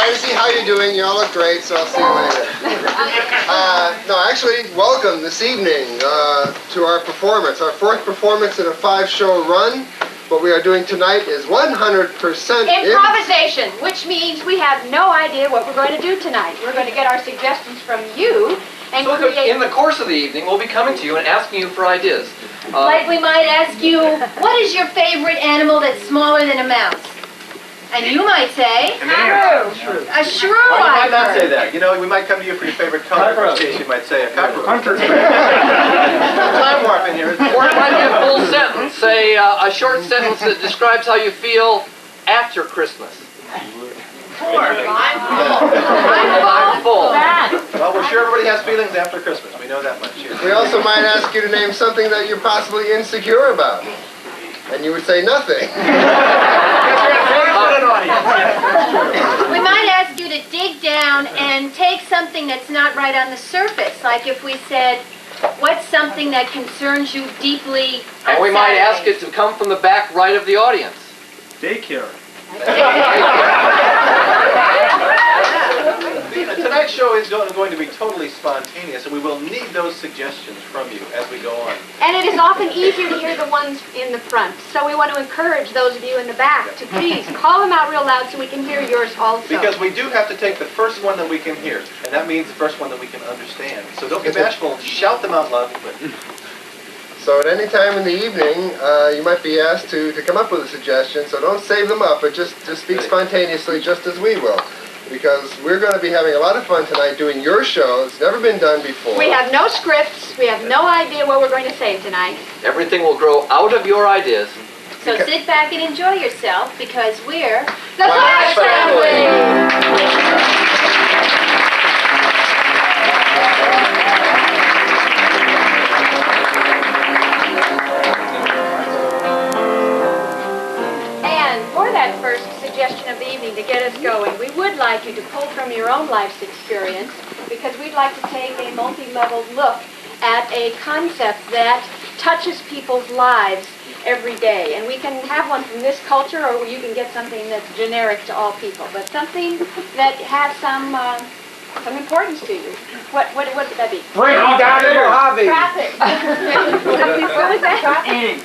Tracy, how you doing? You all look great, so I'll see you later. No, actually, welcome this evening to our performance. Our fourth performance in a 5-show run. What we are doing tonight is 100% improvisation, which means we have no idea what we're going to do tonight. We're going to get our suggestions from you and create... In the course of the evening, we'll be coming to you and asking you for ideas. Like we might ask you, what is your favorite animal that's smaller than a mouse? And you might say, a shrew. A shrew, Or you might not I've say heard. that. You know, we might come to you for your favorite color. In which case you might say a cockroach. Hunter. Time warp in here. Or it might be a full sentence. Say a short sentence that describes how you feel after Christmas. I'm full. Well, we're sure everybody has feelings after Christmas. We know that much here. We also might ask you to name something that you're possibly insecure about. And you would say nothing. We might ask you to dig down and take something that's not right on the surface. Like if we said, what's something that concerns you deeply on And we might ask Saturdays? it to come from the back right of the audience. Daycare. Tonight's show is going to be totally spontaneous, and we will need those suggestions from you as we go on. And it is often easier to hear the ones in the front. So we want to encourage those of you in the back to please call them out real loud so we can hear yours also. Because we do have to take the first one that we can hear, and that means the first one that we can understand. So don't be bashful, shout them out loud. So at any time in the evening, you might be asked to come up with a suggestion. So don't save them up, but just speak spontaneously, just as we will. Because we're going to be having a lot of fun tonight doing your show. It's never been done before. We have no scripts. We have no idea what we're going to say tonight. Everything will grow out of your ideas. So sit back and enjoy yourself because we're the Flash Flash Family! And for that first suggestion of the evening to get us going, we would like you to pull from your own life's experience because we'd like to take a multi-level look at a concept that touches people's lives every day. And we can have one from this culture, or you can get something that's generic to all people, but something that has some importance to you. What would that be? Bring on down to your hobby. Traffic. What was that? Eating.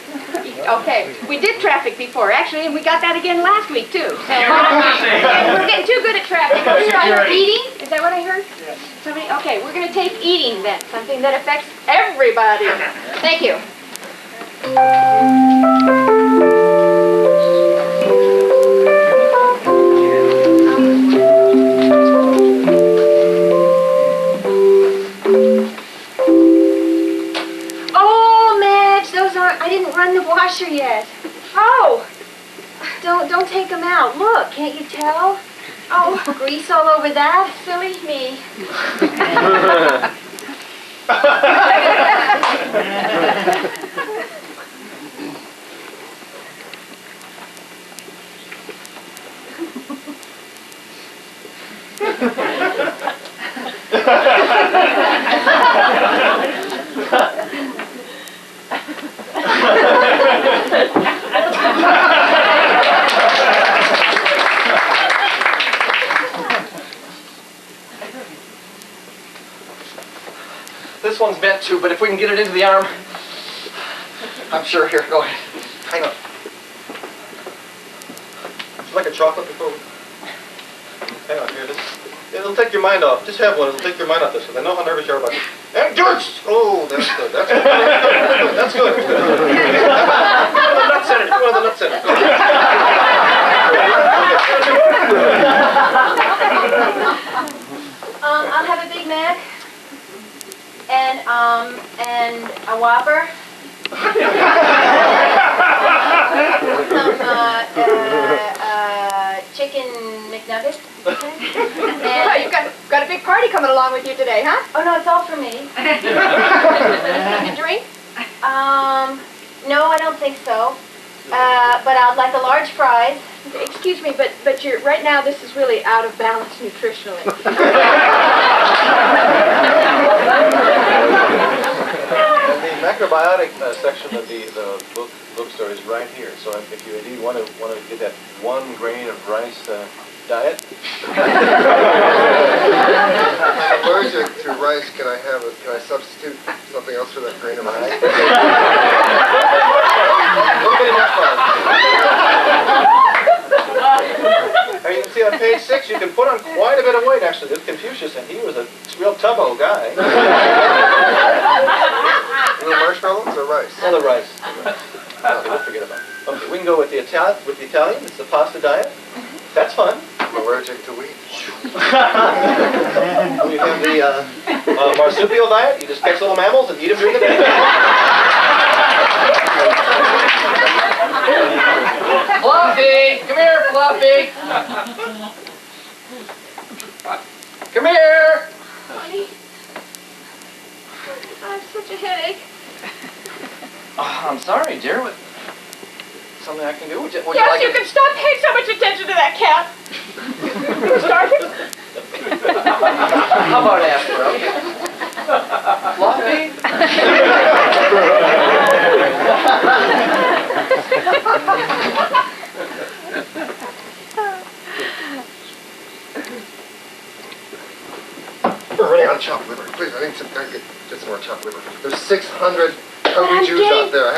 Okay, we did traffic before, actually, and we got that again last week, too. So we're getting too good at traffic. Eating? Is that what I heard? Yes. Somebody? Okay, we're going to take eating then, something that affects everybody. Thank you. Oh, Madge, those aren't, I didn't run the washer yet. Oh, don't take them out. Look, can't you tell? Oh, grease all over that. Silly me. This one's bent too, but if we can get it into the arm, I'm sure. Here, go ahead. Hang on. Would you like a chocolate before we... Hang on, here, it'll take your mind off. Just have one, it'll take your mind off this one. I know how nervous you are about it. And George! Oh, that's good, that's good. That's good, that's good. One of the nuts in it, one of the nuts in it. I'll have a Big Mac and a Whopper. Chicken McNuggets. And you've got a big party coming along with you today, huh? Oh no, it's all for me. A drink? No, I don't think so. But I'd like a large fries. Excuse me, but right now this is really out of balance nutritionally. And the macrobiotic section of the bookstore is right here. So if you indeed want to get that 1 grain of rice diet. I'm allergic to rice. Can I substitute something else for that grain of rice? Nobody have fun. And you can see on page 6, you can put on quite a bit of weight, actually. There's Confucius, and he was a real tubbo guy. Little marshmallows or rice? Oh, the rice. No, don't forget about it. Okay, we can go with the Italian. It's the pasta diet. That's fun. I'm allergic to wheat. We have the marsupial diet. You just catch little mammals and eat them during the day. Fluffy! Come here, Fluffy! Come here! Honey, I have such a headache. Oh, I'm sorry, dear. Something I can do? Would you Yes, like you can stop paying so much attention to that cat. Started? How about aspirin? Fluffy? We're running out of chopped liver. Please, I need some. Get some more chopped liver. There's 600 hungry Jews out there.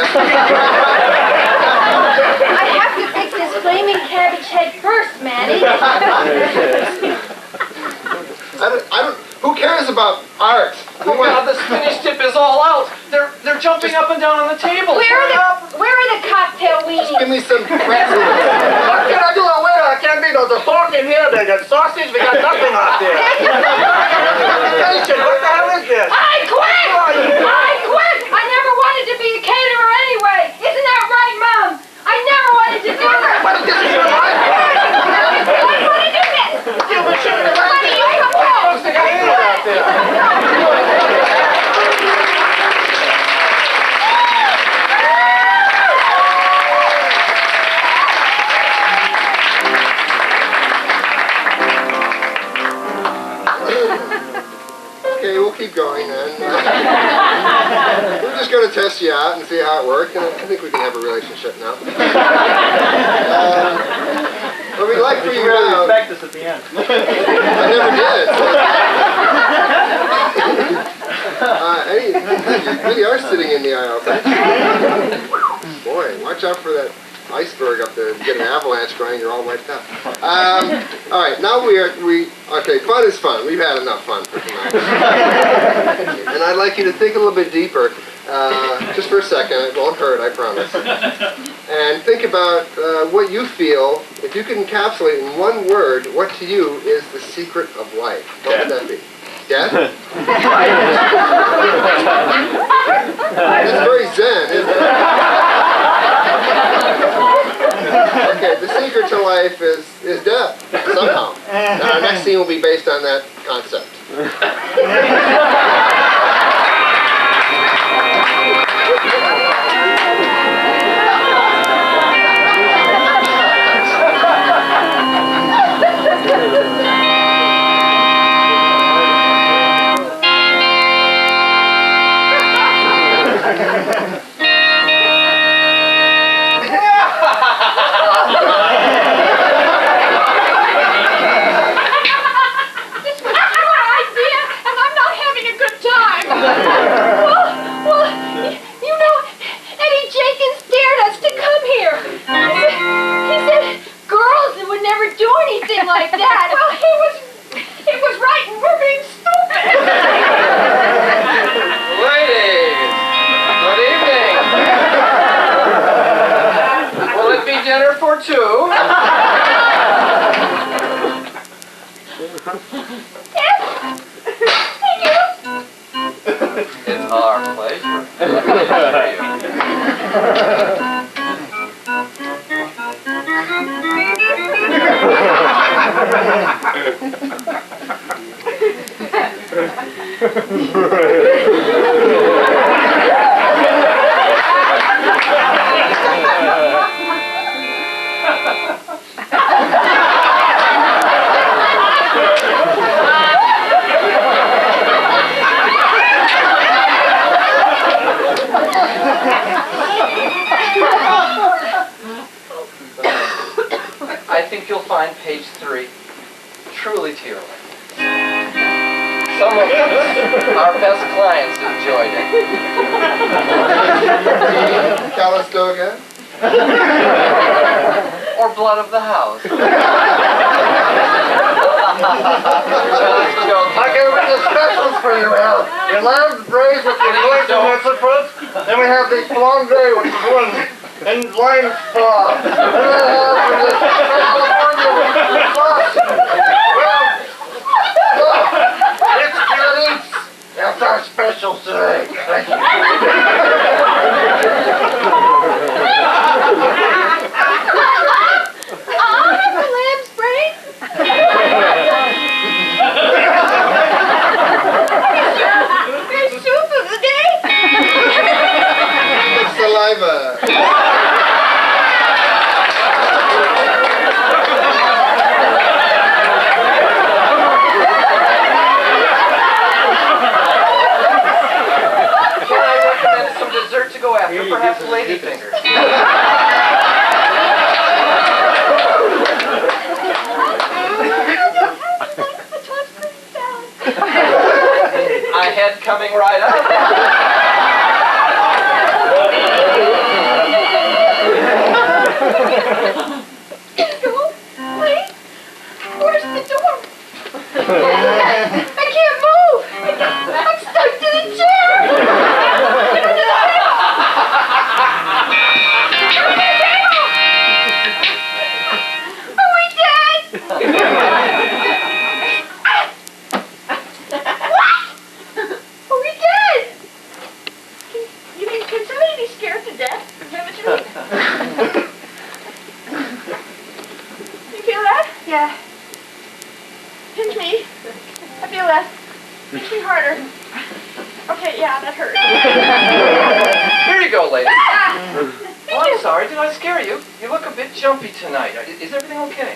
I have to fix this flaming cabbage head first, Manny. Who cares about art? Oh God, the spinach tip is all out. They're jumping up and down on the table. Where are the cocktail weenies? Give me some pretzels. What can I do? I can't be those pork in here. They got sausage. We got nothing out there. Attention! What the hell is this? I quit! I quit! I never wanted to be a caterer anyway. Isn't that right, Mom? I never wanted to do that. What is this in your life? I want to do this. You've been shooting the Honey, you come home. What's the guy out there? Okay, we'll keep going then. We're just going to test you out and see how it works, and I think we can have a relationship now. What we'd like for you now... Respect us at the end. I never did. You really are sitting in the aisle. Boy, watch out for that iceberg up there. If you get an avalanche going, you're all wiped up. All right, now okay, fun is fun. We've had enough fun for tonight. And I'd like you to think a little bit deeper, just for a second. It won't hurt, I promise. And think about what you feel. If you can encapsulate in one word, what to you is the secret of life? What would that be? Death? It's very zen, isn't it? Okay, the secret to life is death, somehow. And our next scene will be based on that concept. Like that. Well, he was right and we're being stupid. Ladies, good evening. Will it be dinner for two? Yes. Thank you. It's our pleasure. I think you'll find page 3. truly to your liking. Some of our best clients enjoyed it. Calistoga. Or blood of the house. I can bring the specials for you, Al. Your lamb's braised with your voice and mustard fruits. Then we have the flange with one and lime straw. And then I have the California sauce. Well, it's good eats. That's our special today. Thank you. The lamb's brain? Your soup of the day? It's saliva. Can I recommend some dessert to go after? Perhaps ladyfingers. I had coming right up. Wait, where's the door? I can't move. I'm stuck to the chair. Are we dead? Are we dead? You mean, can somebody be scared to death? Is that what you mean? You feel that? Yeah. Pinch me. I feel that. Pinch me harder. Okay, yeah, that hurt. Here you go, lady. Thank Oh, I'm you. sorry. Did I scare you? You look a bit jumpy tonight. Is everything okay?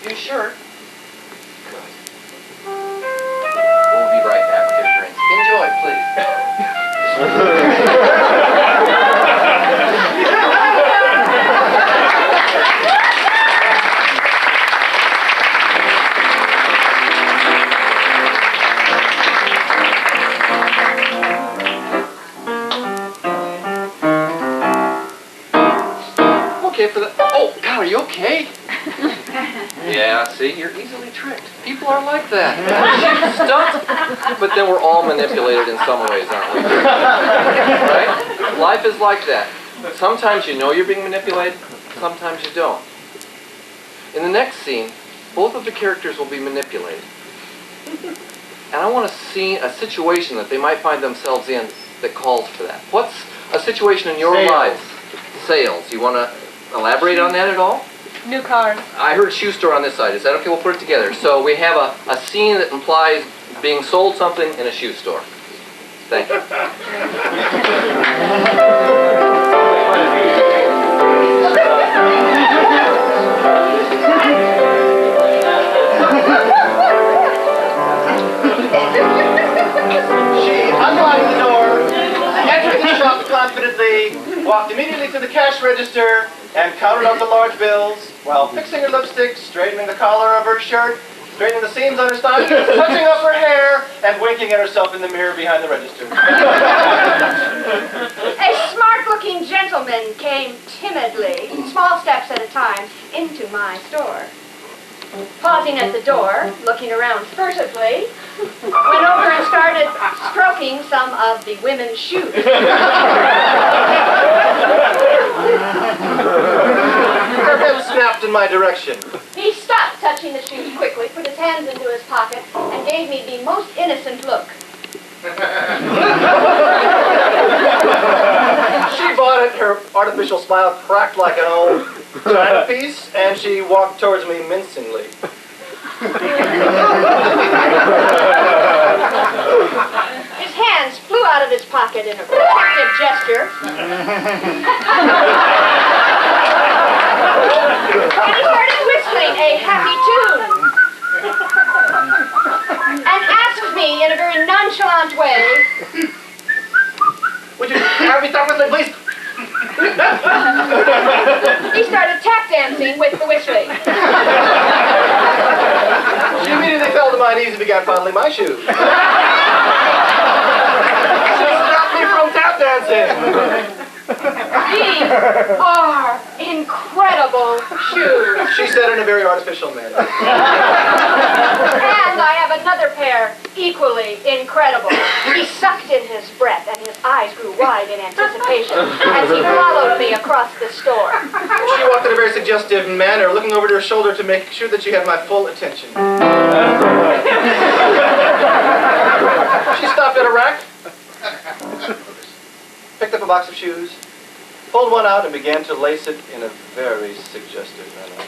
You sure? Good. We'll be right back with your drinks. Enjoy, please. Okay for the... Oh, God, are you okay? Yeah, see, you're easily tricked. People are like that. Stumped. But then we're all manipulated in some ways, aren't we? Right? Life is like that. Sometimes you know you're being manipulated, sometimes you don't. In the next scene, both of the characters will be manipulated. And I want to see a situation that they might find themselves in that calls for that. What's a situation in your lives? Sales. You want to elaborate on that at all? New cars. I heard shoe store on this side. Is that okay? We'll put it together. So we have a scene that implies being sold something in a shoe store. Thank you. She unlocked the door, entered the shop confidently, walked immediately to the cash register, and counted up the large bills while fixing her lipstick, straightening the collar of her shirt, straightening the seams on her stockings, touching up her hair, and winking at herself in the mirror behind the register. A smart-looking gentleman came timidly, small steps at a time, into my store. Pausing at the door, looking around furtively, went over and started stroking some of the women's shoes. Her head snapped in my direction. He stopped touching the shoes quickly, put his hands into his pocket, and gave me the most innocent look. She bought it, her artificial smile cracked like an old china piece, and she walked towards me mincingly. His hands flew out of his pocket in a protective gesture. And he started whistling a happy tune. And asked me in a very nonchalant way, Would you have me stop whistling, please? he started tap dancing with the whistling. my knees and began fondling my shoes. She stopped me from tap dancing. These are incredible shoes. She said in a very artificial manner. And I have another pair, equally incredible. He sucked in his breath, and his eyes grew wide in anticipation as he followed me across the store. She walked in a very suggestive manner, looking over to her shoulder to make sure that she had my full attention. She stopped at a rack, picked up a box of shoes, pulled one out and began to lace it in a very suggestive manner.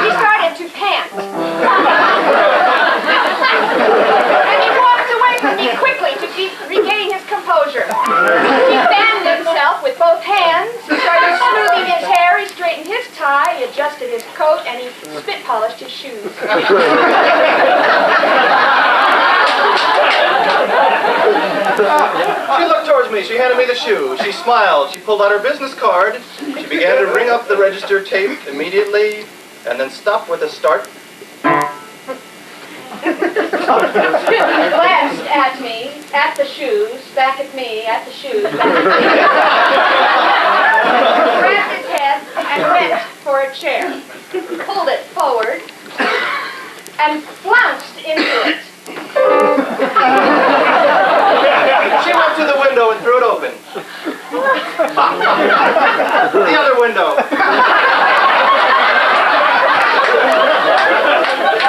He started to pant. And he walked away from me quickly to regain his composure. He fanned himself with both hands, started smoothing his hair, he straightened his tie, he adjusted his coat, and he spit polished his shoes. She looked towards me. She handed me the shoe. She smiled. She pulled out her business card. She began to ring up the register tape immediately, and then stopped with a start. Glanced at me, at the shoes, back at me, at the shoes, back at me. Grabbed his head and went for a chair. Pulled it forward and flounced into it. She went to the window and threw it open. The other window.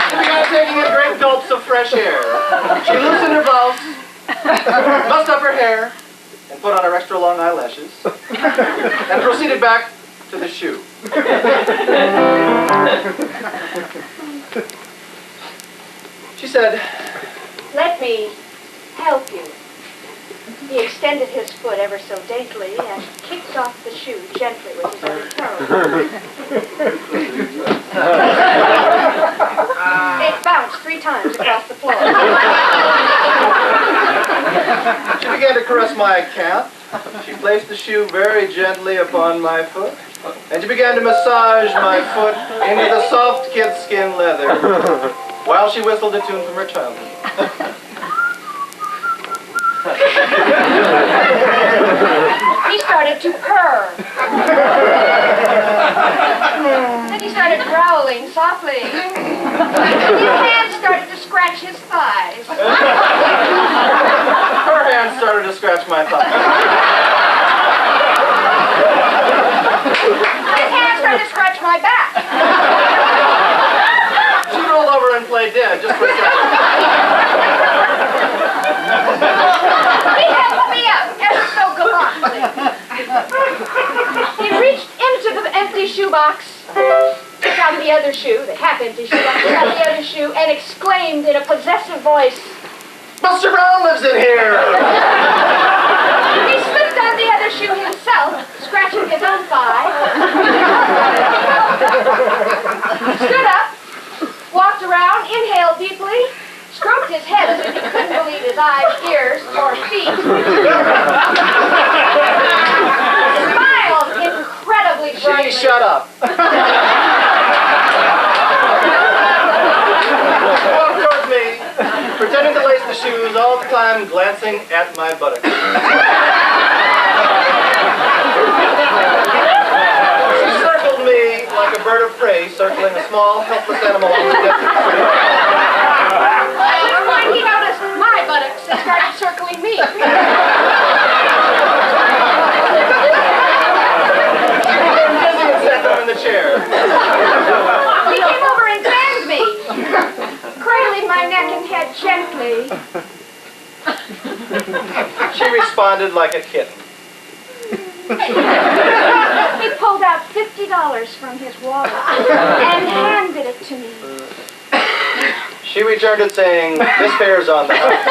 She began taking in great gulps of fresh air. She loosened her blouse, mussed up her hair, and put on her extra long eyelashes, and proceeded back to the shoe. She said, Let me help you. He extended his foot ever so daintily and kicked off the shoe gently with his other toe. It bounced 3 times across the floor. she began to caress my calf. She placed the shoe very gently upon my foot, and she began to massage my foot into the soft kid-skin leather, while she whistled a tune from her childhood. He started to purr. Then he started growling softly. His hands started to scratch his thighs. Her hand started to scratch my thigh. His hands started to scratch my back. She rolled over and played dead just for a second. He helped me up ever so gallantly. He reached into the empty shoebox, took out the other shoe, the half-empty shoebox, took out the other shoe, and exclaimed in a possessive voice, Buster Brown lives in here! He slipped on the other shoe himself, scratching his own thigh, stood up, walked around, inhaled deeply, stroked his head as if he couldn't believe his eyes, ears, or feet, smiled incredibly brightly. She shut up. She walked towards me, pretending to lace the shoes, all the time glancing at my buttocks. She circled me like a bird of prey circling a small, helpless animal on the desert. At this point, he noticed my buttocks and started circling me. She became dizzy and sat down in the chair. He came over and fanned me, cradling my neck and head gently. She responded like a kitten. He pulled out $50 from his wallet and handed it to me. She returned it saying, this pair's on the house.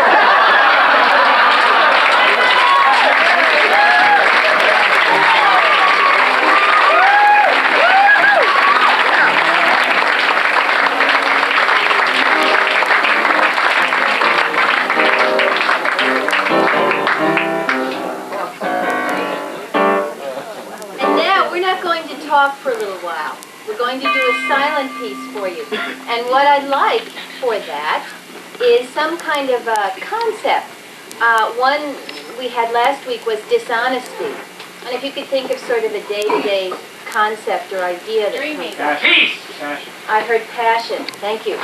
And now we're not going to talk for a little while. We're going to do a silent piece for you. And what I'd like for that is some kind of a concept. One we had last week was dishonesty. And if you could think of sort of a day-to-day concept or idea that Dreaming. comes up. Passion. I heard passion. Thank you.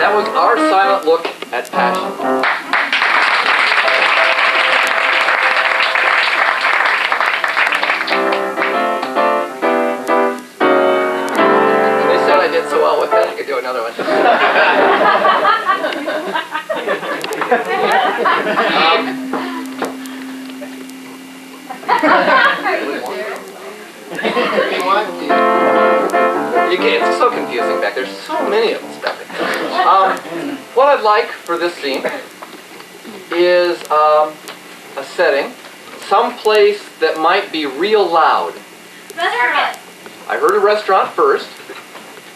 That was our silent look at passion. They said I did so well with that, I could do another one. It's so confusing back there. There's so many of us back there. What I'd like for this scene is a setting, someplace that might be real loud. Restaurant. I heard a restaurant first.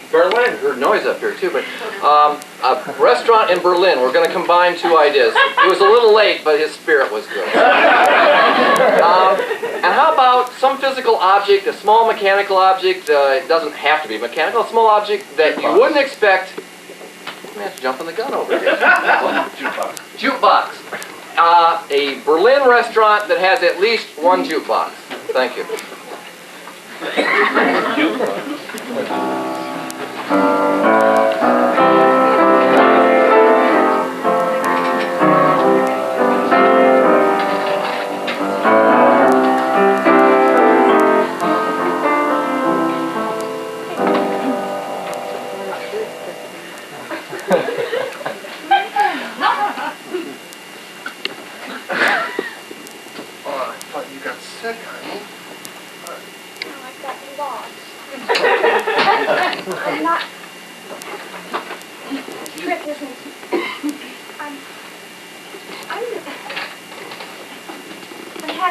Berlin. Heard noise up here too, but a restaurant in Berlin. We're going to combine two ideas. It was a little late, but his spirit was good. And how about some physical object, a small mechanical object? It doesn't have to be mechanical. A small object that you wouldn't expect. I'm have to jump on the gun over here. Jukebox. Jukebox. A Berlin restaurant that has at least one jukebox. Thank you.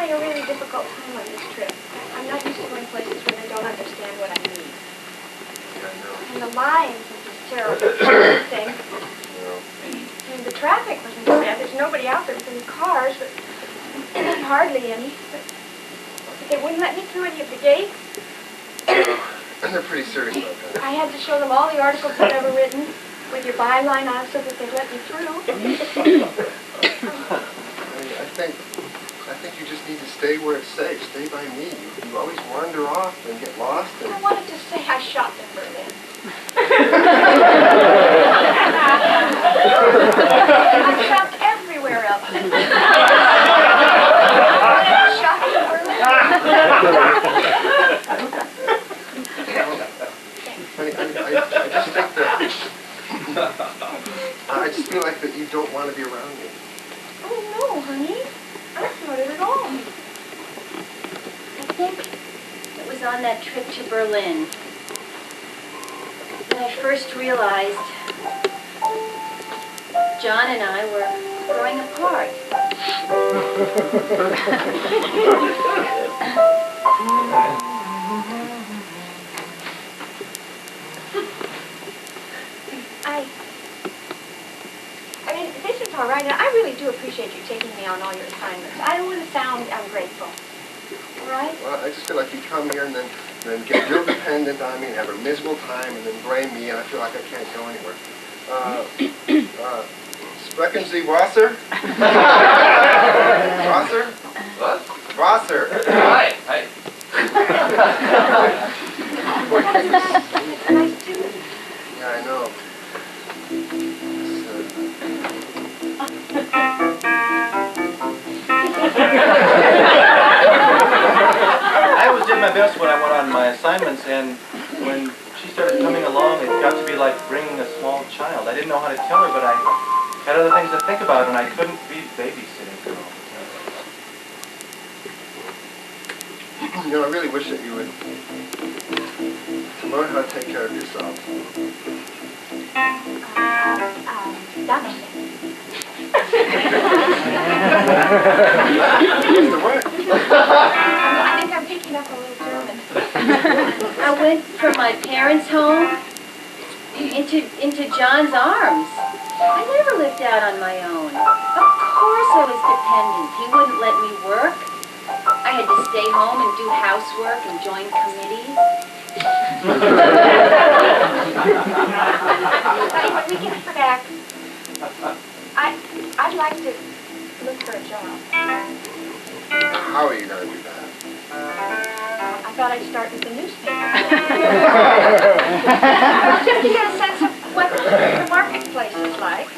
having a really difficult time on this trip. I'm not used to going places where they don't understand what I need. Yeah, I know. And the lines are just terrible. Thing. And the traffic wasn't bad. There's nobody out there with any cars, but hardly any. But they wouldn't let me through any of the gates. And they're pretty serious about that. I had to show them all the articles I've ever written with your byline on so that they'd let me through. I think you just need to stay where it's safe. Stay by me. You always wander off and get lost. And I wanted to say I shopped in Berlin. I shopped everywhere else. I shopped in Berlin. Honey, I just think that I just feel like that you don't want to be around me. Oh no, honey. That's not it at all. I think it was on that trip to Berlin that I first realized John and I were growing apart. I mean, this is all right, and I really do appreciate you taking me on all your assignments. I don't want to sound ungrateful. All right? Well, I just feel like you come here and then get real dependent on me and have a miserable time and then blame me, and I feel like I can't go anywhere. Sprechen Sie Wasser? Wasser? What? Wasser. Hi. Hi. It's nice too. Yeah, I know. I always did my best when I went on my assignments, and when she started coming along, it got to be like bringing a small child. I didn't know how to tell her, but I had other things to think about, and I couldn't be babysitting her all the time. You know, I really wish that you would learn how to take care of yourself. Danke. Mr. What? I think I'm picking up a little German. I went from my parents' home into John's arms. I never lived out on my own. Of course I was dependent. He wouldn't let me work. I had to stay home and do housework and join committees. Honey, when we get back, I'd like to look for a job. How are you going to do that? I thought I'd start with the newspaper. Just to get a sense of what the marketplace is like.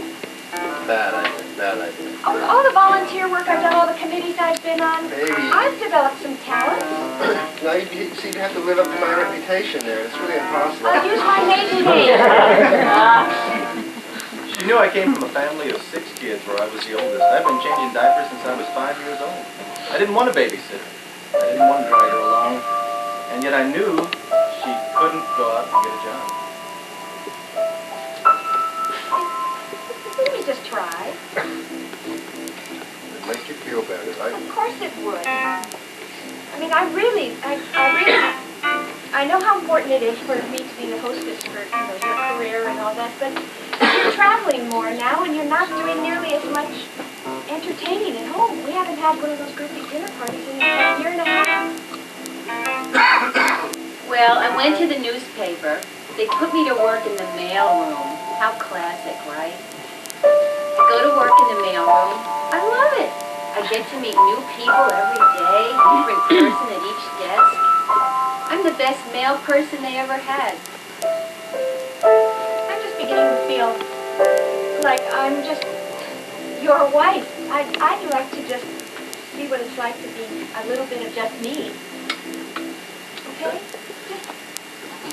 Bad idea. Bad idea. All the volunteer work I've done, all the committees I've been on, Maybe. I've developed some talent. Now, you seem to have to live up to my reputation there. It's really impossible. I'll use my maiden name. She knew I came from a family of 6 kids where I was the oldest. I've been changing diapers since I was 5 years old. I didn't want a babysitter. I didn't want to drag her along. And yet I knew she couldn't go out and get a job. Let me just try. It'd make you feel better, right? Of course it would. I mean, I know how important it is for me to be the hostess for your career and all that, but you're traveling more now and you're not doing nearly as much entertaining at home. We haven't had one of those groupie dinner parties in a year and a half. Well, I went to the newspaper. They put me to work in the mailroom. How classic, right? I go to work in the mailroom. I love it. I get to meet new people every day, different person at each desk. I'm the best mail person they ever had. I'm just beginning to feel like I'm just your wife. I'd like to just see what it's like to be a little bit of just me. Okay?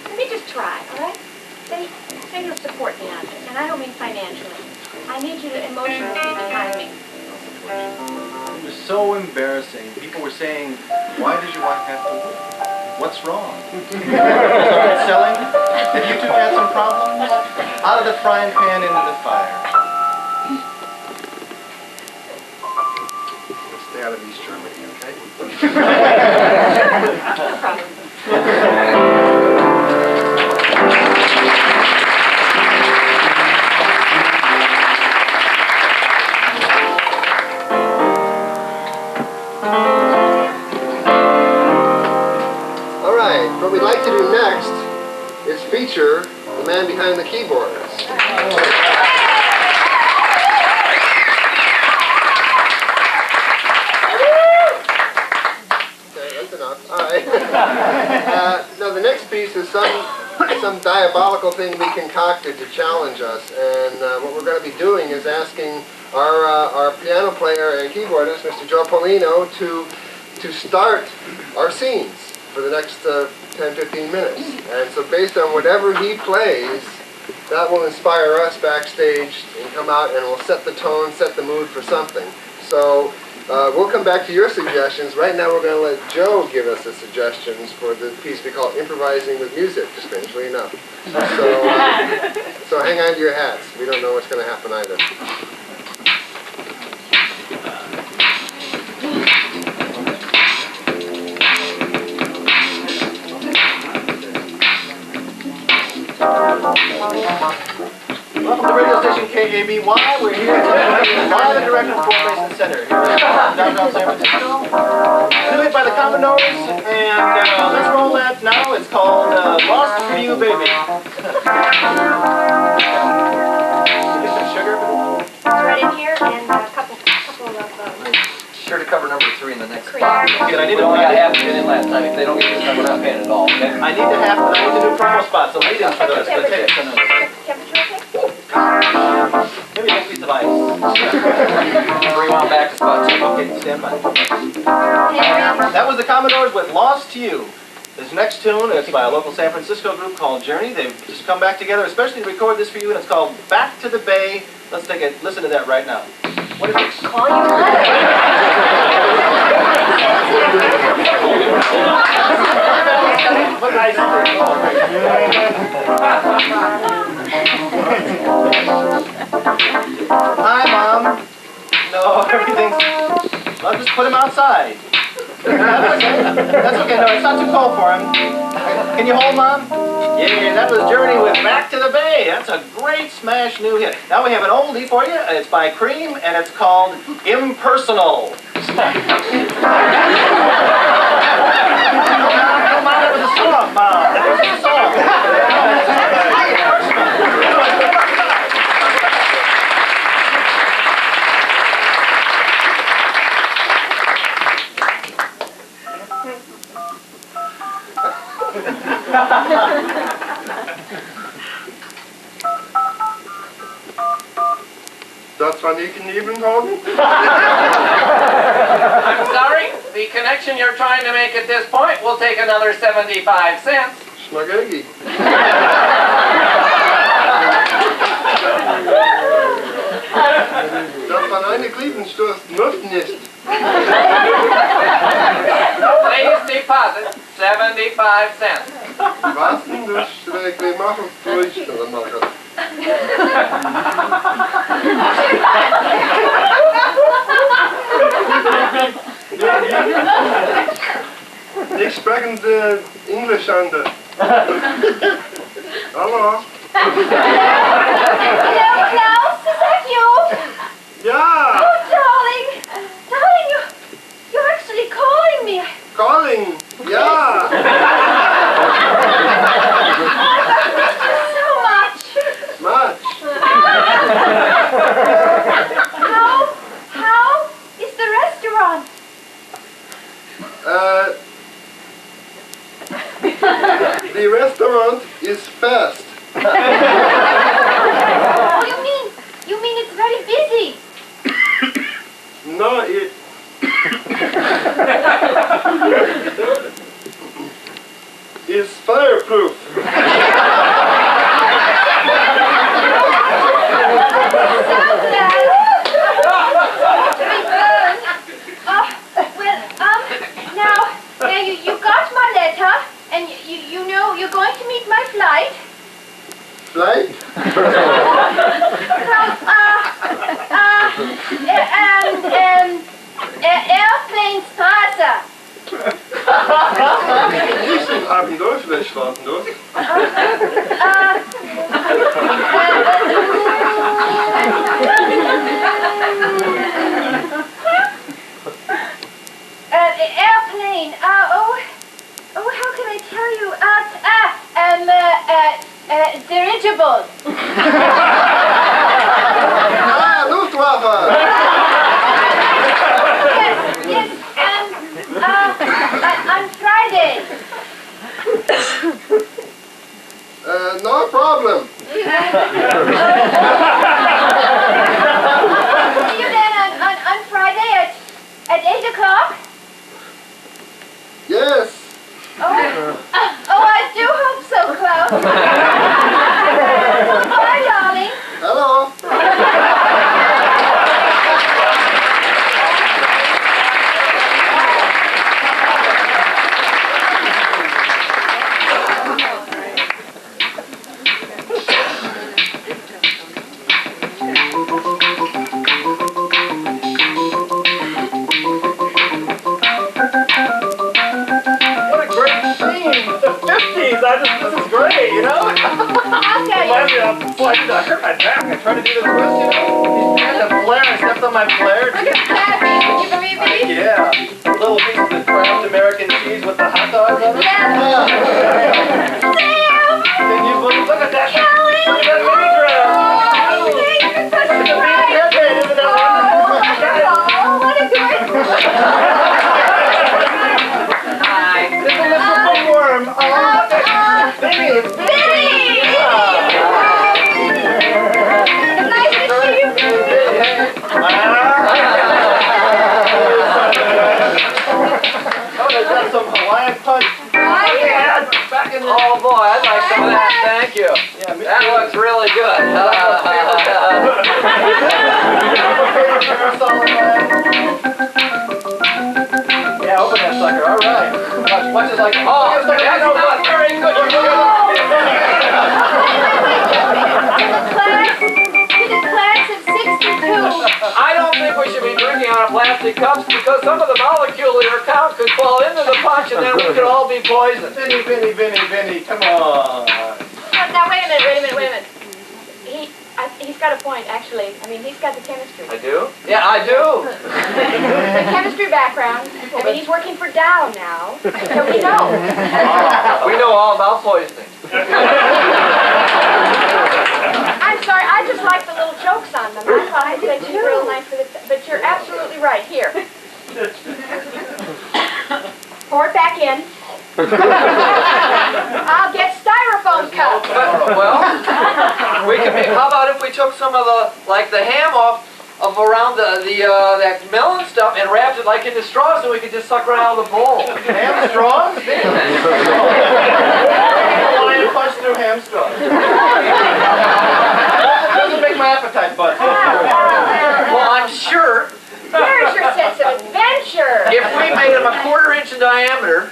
Let me just try, all right? Say you'll support me on this, and I don't mean financially. I need you to emotionally be behind me. It was so embarrassing. People were saying, why does your wife have to work? What's wrong? Started selling? Have you two had some problems? Out of the frying pan into the fire. Stay out of these East Germany, okay? All right, what we'd like to do next is feature the man behind the keyboards. Okay, that's enough. All right. Now the next piece is some diabolical thing we concocted to challenge us, and what we're going to be doing is asking our piano player and keyboardist, Mr. Joe Paulino, to start our scenes for the next 10-15 minutes. And so based on whatever he plays, that will inspire us backstage and come out and we'll set the tone, set the mood for something. So we'll come back to your suggestions. Right now we're going to let Joe give us the suggestions for the piece we call Improvising with Music, strangely enough. So hang on to your hats. We don't know what's going to happen either. Welcome to radio station KABY. We're here live and direct from Fort Mason Center here in downtown San Francisco. Played by the Commodores, and let's roll that now. It's called Lost for You, Baby. Get some sugar? It's right in here, and a couple of Sure to cover number 3 in the next cream. spot. Good, I need We to only got half to get in last time. If they don't get this time, we're not paying at all, okay? I need to do promo spots, so lead in for those. The tickets and those. Temperature okay? Maybe a piece of ice. Rewind back to spot 2. Okay, stand by. That was the Commodores with Lost to You. This next tune is by a local San Francisco group called Journey. They've just come back together, especially to record this for you, and it's called Back to the Bay. Let's take a listen to that right now. What is it? Call your mother. What ice Hi, Mom. No, everything's... I'll just put him outside. That's okay. No, it's not too cold for him. Can you hold, Mom? Yeah, that was Journey with Back to the Bay. That's a great smash new hit. Now we have an oldie for you. It's by Cream, and it's called Impersonal. Come on, that was a song, Mom. That was a song. Das war nicht in Ebenhagen? I'm sorry, the connection you're trying to make at this point will take another 75 cents. Schmagegi. Das war eine Gliebenstoß, noch nicht. Please deposit 75 cents. Was denn das schräg machen? Durchstellen machen. Ich spreche English under. Hello. Hello, Klaus. Is that you? Yeah. Oh, darling. Darling, you're actually calling me. Calling. Yeah. So much. Much. How is the restaurant? The restaurant is fast. You mean it's very busy? No, it... is fireproof. Now you got my letter, and you know you're going to meet my flight. Flight? Airplane Fisch warten durch? Airplane. How can I tell you? Dirigible. Luftwaffe! Yes, on Friday. No problem. See you then on Friday at 8 o'clock? Yes. I do hope so, Klaus. Bye, darling. Hello. What a great scene! The 50s! This is great, you know? I'll tell you. Reminds me of I hurt my back. I tried to do the twist, you know? I had the flare. I stepped on my flare. Look at that, baby. Can you believe me? Yeah. Little pieces of Kraft American cheese with the hot dogs on it. Yeah. Sam! Can you believe? Look at that. Kelly! Look at that mini dress. Oh, thank you for Look at the mini surprise. headband. Isn't that wonderful? Oh, what a good. This is a bookworm. Oh, look at Vinny. It's Vinny. Nice to see you, baby. Oh, they got some Hawaiian punch. Yeah, back in the... Oh boy, I'd like some of that. Thank you. Yeah, me That looks really good. Yeah, open that sucker. All right. Much as like, Oh, that's not very good. To the class of 62. I don't think we should be drinking out of plastic cups because some of the molecular count could fall into the punch and then we could all be poisoned. Vinny, come on. Now, wait a minute. He's got a point, actually. I mean, he's got the chemistry. I do? Yeah, I do. The chemistry background. I mean, he's working for Dow now, so we know. We know all about poisoning. I'm sorry, I just like the little jokes on them. I thought I'd say too real nice for the... But you're absolutely right. Here. Pour it back in. I'll get styrofoam cups. Well, we can make, how about if we took some of the, like the ham off of around that melon stuff and wrapped it like into straws so we could just suck right out of the bowl. Ham straws? Hawaiian punch through ham straws. Doesn't make my appetite buzz. Well, I'm sure There's your sense of adventure. if we made them a 1/4 inch in diameter,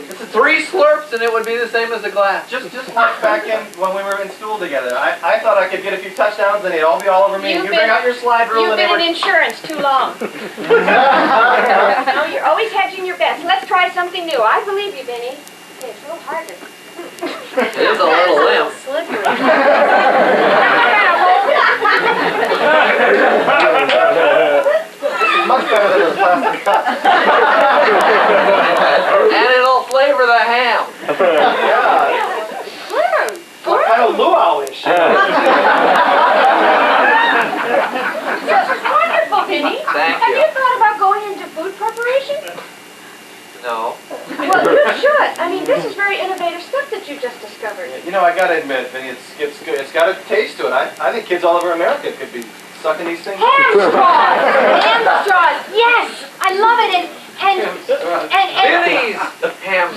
it's 3 slurps and it would be the same as a glass. Just like back in when we were in school together. I thought I could get a few touchdowns and they'd all be all over me. You've You bring been- out your slide rule You've and they been were... in insurance too long. No, you're always hedging your bets. Let's try something new. I believe you, Vinny. Okay, it's a little hard to... It is a little limp. Slippery. Much better than those plastic cups. And it'll flavor the ham. Yeah. Kind of luau-ish. Wonderful, Vinny. Thank Have you. you thought about going into food preparation? No. Well, you should. I mean, this is very innovative stuff that you just discovered. You know, I gotta admit, Vinny, it's good. It's got a taste to it. I think kids all over America could be sucking these things. Ham straws! Ham straws! Yes! I love it! And Vinny's ham.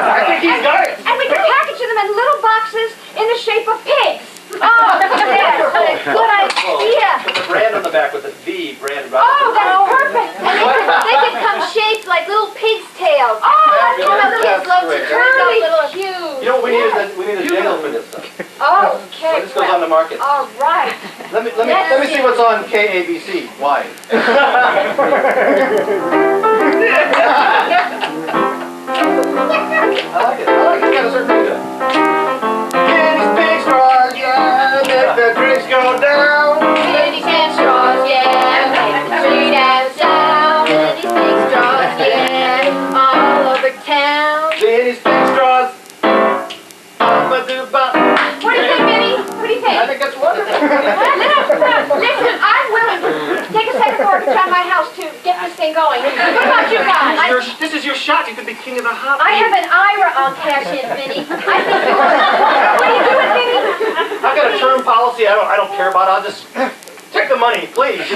I think he's got it. And we can package them in little boxes in the shape of pigs. Oh, yes, good idea. With a brand on the back with a V brand right Oh, that's perfect. And they can come shaped like little pigs' tails. Oh, that's Fabulous. one of That's those looks great. really cute. You know what we need is we need a jingle for this stuff. Okay. This goes on the market. All right. Let me see what's on KABC. Why? I like it. It's got a certain ring to it. Pennies, big straws, yeah, make the drinks go down. Pennies and straws, yeah, make the street out down. Pennies, big straws, yeah, all over town. Pennies, big straws. Ba-ba-doo-ba. What do you think, Minnie? What do you think? I think that's wonderful. Listen, I'm willing to take a second mortgage on my house to get this thing going. What about you guys? This is your shot. You could be king of the hop. I have an IRA I'll cash in, Minnie. I think you will. What are you doing, Minnie? I've got a term policy I don't care about. I'll just take the money, please.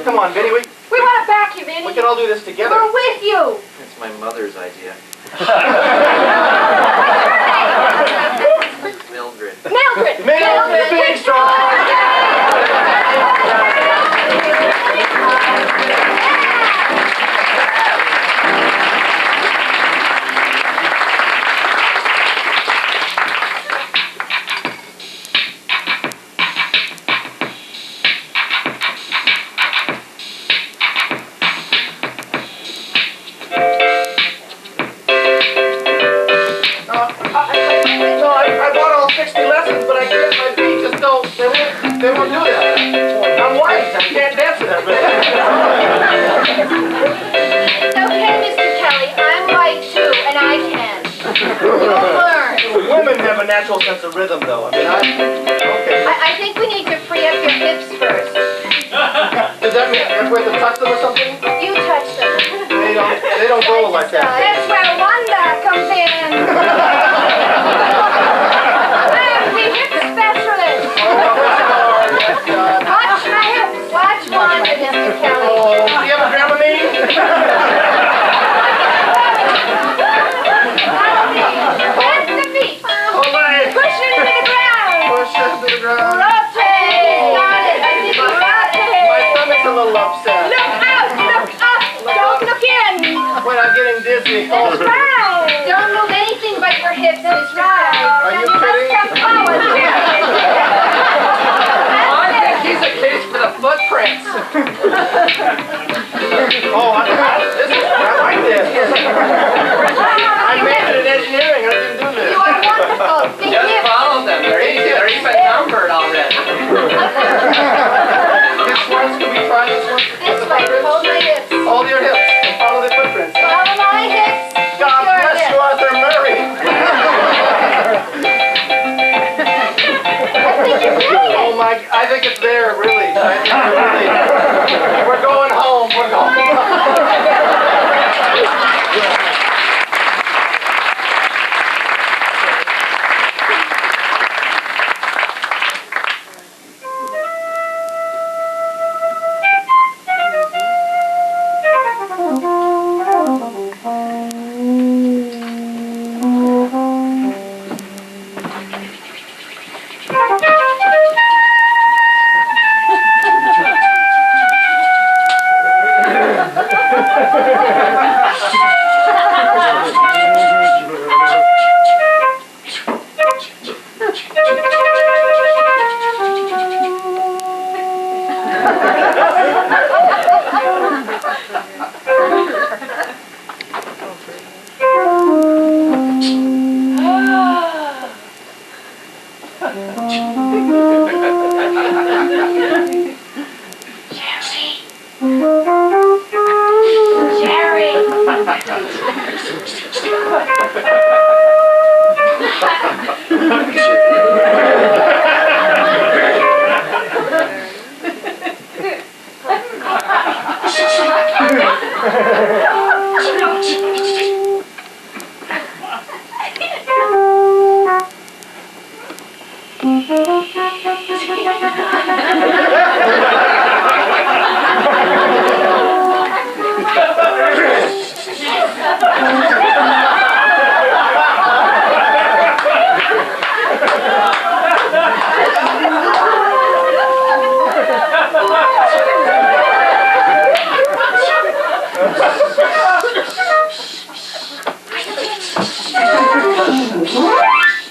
Come on, Vinny. We want to back you, Minnie. We can all do this together. We're with you. It's my mother's idea. Mildred. Mildred. Mildred, big straw. I bought all 60 lessons, but I can't, my feet just don't, they won't do that. I'm white, I can't dance to that. It's okay, Mr. Kelly. I'm white too, and I can. You'll learn. Women have a natural sense of rhythm, though. Okay. I think we need to free up your hips first. Does that mean I have to touch them or something? You touch them. They don't go like that. That's where Wanda comes in. I'm the hip specialist. Watch my hips. Watch Wanda, Mr. Kelly. Oh, do you have a Dramamine? Follow me. Plant the feet. Oh, my. Push it into the ground. Push it to the ground. Rotate. Got it. I think you rotate. My stomach's a little upset. Look out. Look up. Don't look in. Wait, I'm getting dizzy. That's right. Don't move anything but your hips. That's right. Are you kidding? Let's step forward. I think he's a case for the footprints. Oh, I like this. I majored in engineering. I didn't do this. You are wonderful. Big Just hips. follow them. They're easy. They're even numbered already. This one's can we try this one? This way. Hold my hips. Hold your hips and follow the footprints. Follow my hips. God Your bless hips. you, Arthur Murray. I think you're brilliant. Oh my! I think it's there, really. We're going home. We're going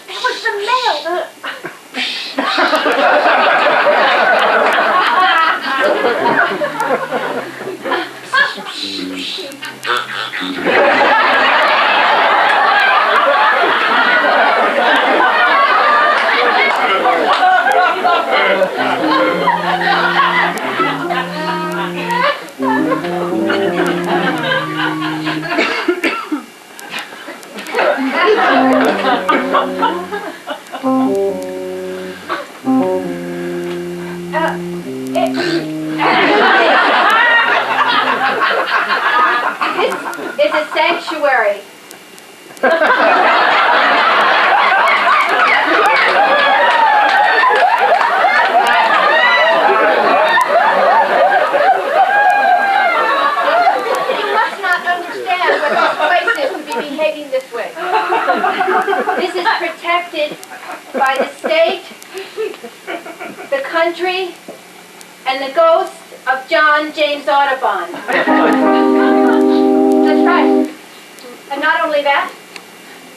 That was the mail. This is a sanctuary. Behaving this way. This is protected by the state, the country, and the ghost of John James Audubon. That's right. And not only that,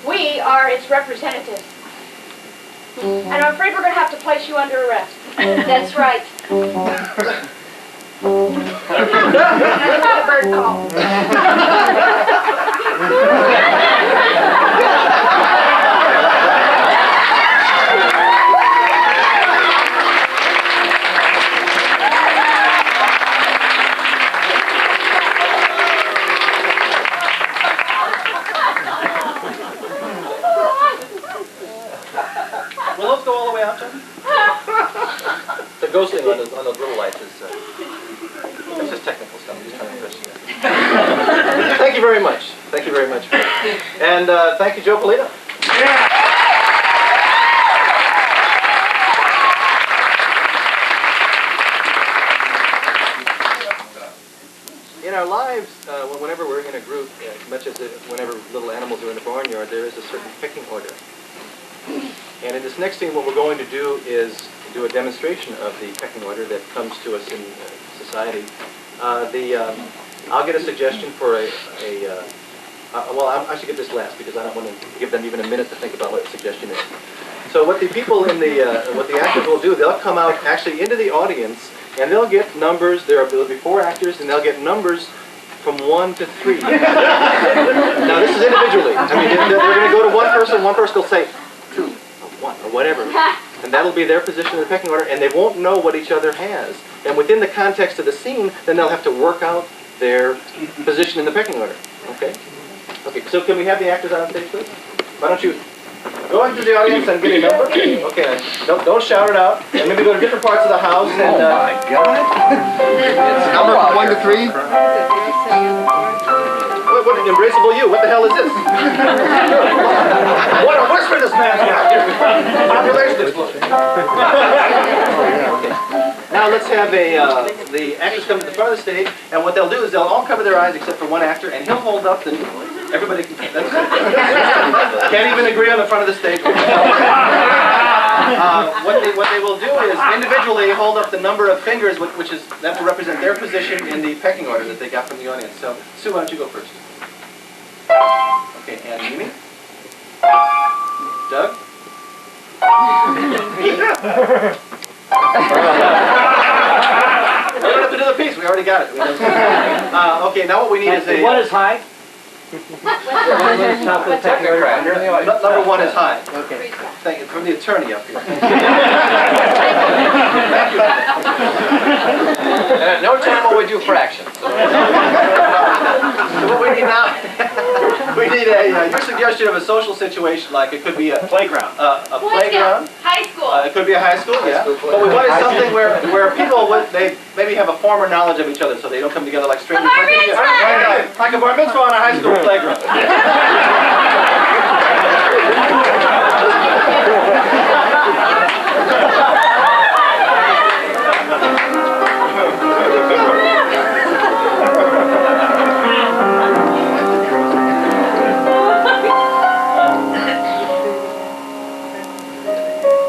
we are its representatives. And I'm afraid we're going to have to place you under arrest. That's right. That's what the bird call. Will those go all the way out, John? The ghosting on those little lights is it's just technical stuff. I'm just trying to impress you guys. Thank you very much. Thank you very much. And thank you, Joe Paulino. In our lives, whenever we're in a group, as much as whenever little animals are in the barnyard, there is a certain pecking order. And in this next scene, what we're going to do is do a demonstration of the pecking order that comes to us in society. I'll get a suggestion for well, I should get this last because I don't want to give them even a minute to think about what the suggestion is. So what the people in what the actors will do, they'll come out actually into the audience and they'll get numbers. There'll be 4 actors and they'll get numbers from 1 to 3. Now this is individually. I mean, they're going to go to one person will say 2 or 1 or whatever. And that'll be their position in the pecking order, and they won't know what each other has. And within the context of the scene, then they'll have to work out their position in the pecking order. Okay? Okay, so can we have the actors on stage, please? Why don't you go into the audience and give me a number? Okay, don't shout it out. And maybe go to different parts of the house and... Oh my God! It's number from 1 to 3? What an embraceable you. What the hell is this? What a whisper this man's got. Population explosion. Okay. Now let's have the actors come to the front of the stage, and what they'll do is they'll all cover their eyes except for one actor, and he'll hold up the... Everybody can... That's it. Can't even agree on the front of the stage. What they will do is individually hold up the number of fingers, which is that will represent their position in the pecking order that they got from the audience. So, Sue, why don't you go first? Okay, and Mimi? Doug? We don't have to do the piece. We already got it. Okay, now what we need is a... What is high? The technocrat. You're in the audience. Number 1 is high. Okay. Thank you. From the attorney up here. No time will we do fractions. So what we need now, we need your suggestion of a social situation, like it could be a Playground. A playground. High school. It could be a high school, yeah. But we wanted something where people they maybe have a former knowledge of each other, so they don't come together like strangers. bar mitzvah! Like a bar mitzvah on a high school playground.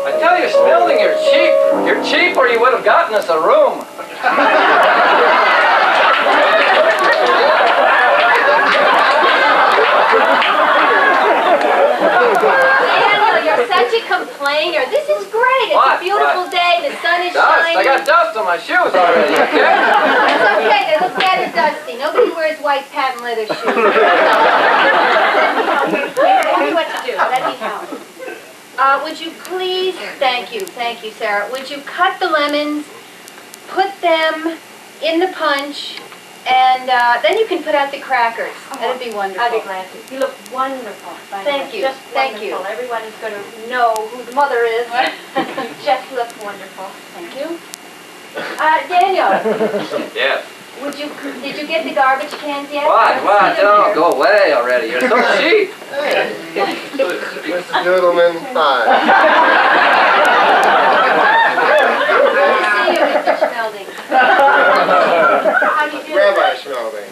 I tell you, Spilding, you're cheap. You're cheap, or you would have gotten us a room. Daniel, you're such a complainer. This is great. It's What? a beautiful day. The sun is Dust. shining. I got dust on my shoes already, okay? It's okay. They look rather dusty. Nobody wears white patent leather shoes. Tell me what to do. Let me help. Would you please, thank you, Sarah. Would you cut the lemons, put them in the punch, and then you can put out the crackers. That'd be wonderful. I'd be glad to. You look wonderful. by the Thank way. you. Just Thank you. wonderful. Everyone is going to know who the mother is. Just look wonderful. Thank you. Daniel, Yes. did you get the garbage cans yet? What? What? Don't go away already. You're so cheap. Hey, Mrs. Noodleman, hi. Good to see you, Mr. Schmelding. How do you do? Rabbi Schmelding.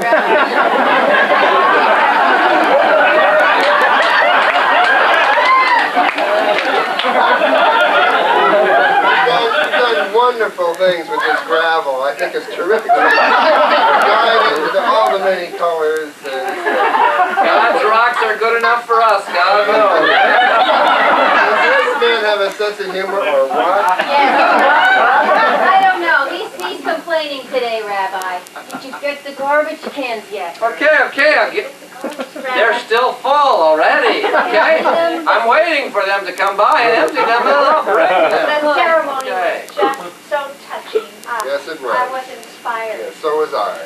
You've done wonderful things with this gravel. I think it's terrific. Dyed it into all the many colors. God's rocks are good enough for us. God knows. Does this man have a sense of humor or what? Yes. I don't know. He's complaining today, Rabbi. Did you get the garbage cans yet? Okay, I'll get. They're still full already. Okay, I'm waiting for them to come by and empty them, and I'll bring them. The ceremony Okay. was just so touching. Yes, it was. I was inspired. Yeah, so was I.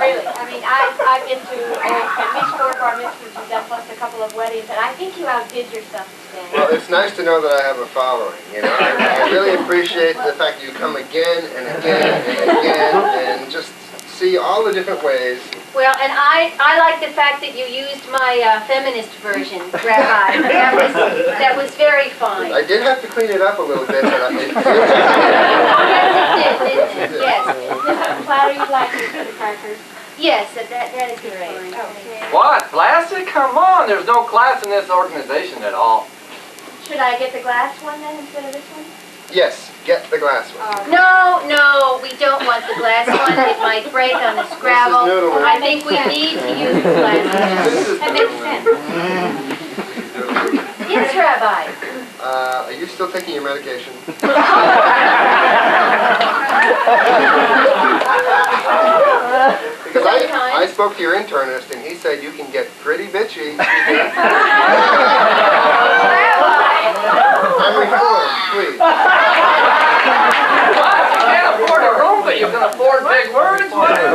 Really. I mean, I've been to at least 4 bar mitzvahs you've done, plus a couple of weddings, and I think you outdid yourself today. Well, it's nice to know that I have a following, you know. I really appreciate the fact that you come again and again and again and just see all the different ways. Well, and I like the fact that you used my feminist version, Rabbi. That was very fine. I did have to clean it up a little bit, but Yes, it did, yes. Mrs. Platter, you'd like Mr. Parker? Yes, that is great. Okay. What? Plastic? Come on, there's no class in this organization at all. Should I get the glass one then instead of this one? yes, get the glass one. No, we don't want the glass one. It might break on the Scrabble. Mrs. Noodleman. I think we need to use the glass one. This is That makes sense. Yes, Rabbi. Are you still taking your medication? Because I spoke to your internist and he said you can get pretty bitchy. I'm reformed, please. What? You can't afford a room, but you can afford big words? What is this?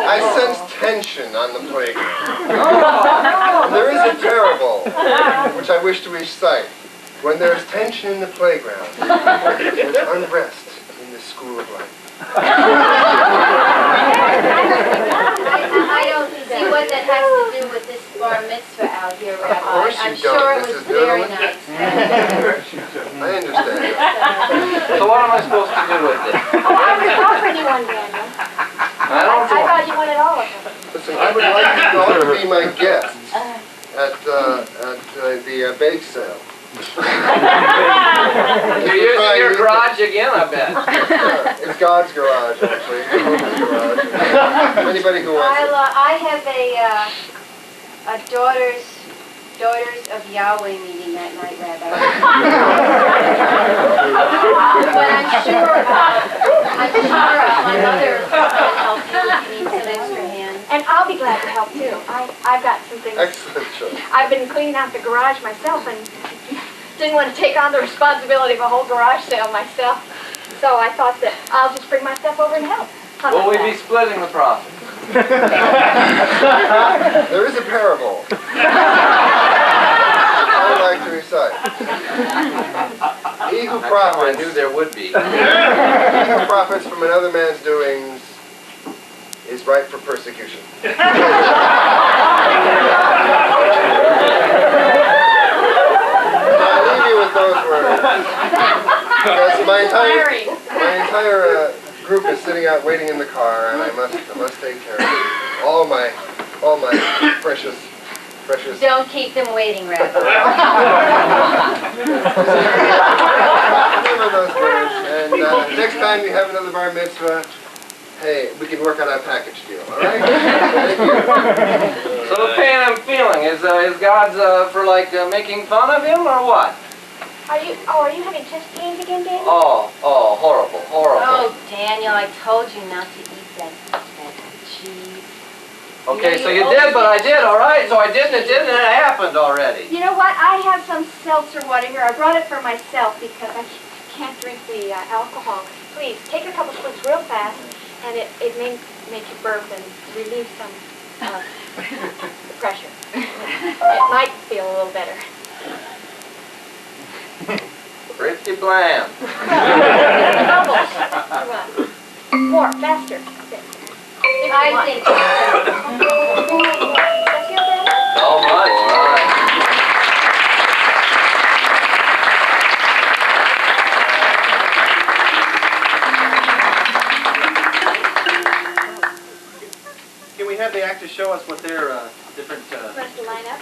I sense tension on the playground. There is a parable, which I wish to recite. When there is tension in the playground, there is unrest in the school of life. I don't see what that has to do with this bar mitzvah out here, Rabbi. Of course you I'm don't, sure it was Mrs. very Noodleman. nice. I understand. So what am I supposed to do with this? Oh, I was offering you one, Daniel. I don't I thought you wanted all of them. Listen, I would like you all to be my guests at the bake sale. You're using your garage again, I bet. It's God's garage, actually. It's God's garage. Anybody who wants it. I have a daughters of Yahweh meeting that night, Rabbi. But I'm sure my mother can help you if you need some extra hands. And I'll be glad to help too. I've got some things. Excellent choice. I've been cleaning out the garage myself and didn't want to take on the responsibility of a whole garage sale myself. So I thought that I'll just bring my stuff over and help. How Will about we that? be splitting the profit? There is a parable I would like to recite. He who I profits, knew there would be. he who profits from another man's doings is ripe for persecution. I leave you with those words. Because my entire group is sitting out waiting in the car, and I must take care of all my precious. Don't keep them waiting, Rabbi. Remember those words. And next time you have another bar mitzvah, hey, we can work on our package deal. All right? Thank you. So the pain I'm feeling is God's for like making fun of him or what? Are you having chest pains again, Daniel? Oh, horrible. Oh, Daniel, I told you not to eat that cheese. Okay, You so you always did, but I get- did, all right? So I did, and it did, and it happened already. You know what? I have some seltzer water here. I brought it for myself because I can't drink the alcohol. Please, take a couple swigs real fast, and it may make you burp and relieve some the pressure. It might feel a little better. Pretty bland. Bubbles. More, faster. I think That feel better? So much. Can we have the actors show us what their different... Want us to line up?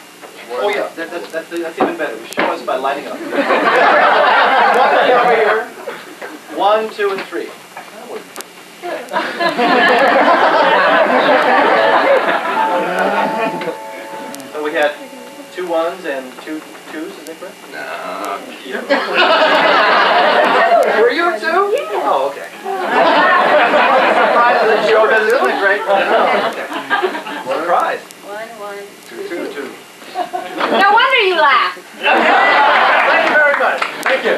Oh yeah, that's even better. Show us by lining up. One over here. 1, 2, and 3. So we had 2 1s and 2 2s, is that correct? No. Were you two? Yeah. Oh, okay. Surprise of the show, isn't it great? Surprise. 1, 1. 2, 2, 2. No wonder you laughed. Thank you very much. Thank you.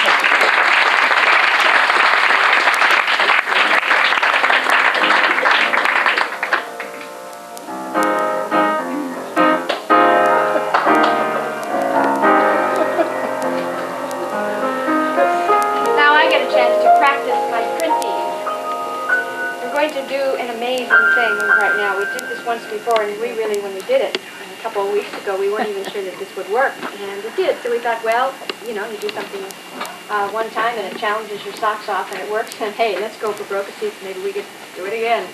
Now I get a chance to practice my printing. We're going to do an amazing thing right now. We did this once before, and we really, when we did it a couple of weeks ago, we weren't even sure that this would work, and it did. So we thought, well, you know, you do something one time and it challenges your socks off and it works, and hey, let's go for broke a seat. Maybe we could do it again.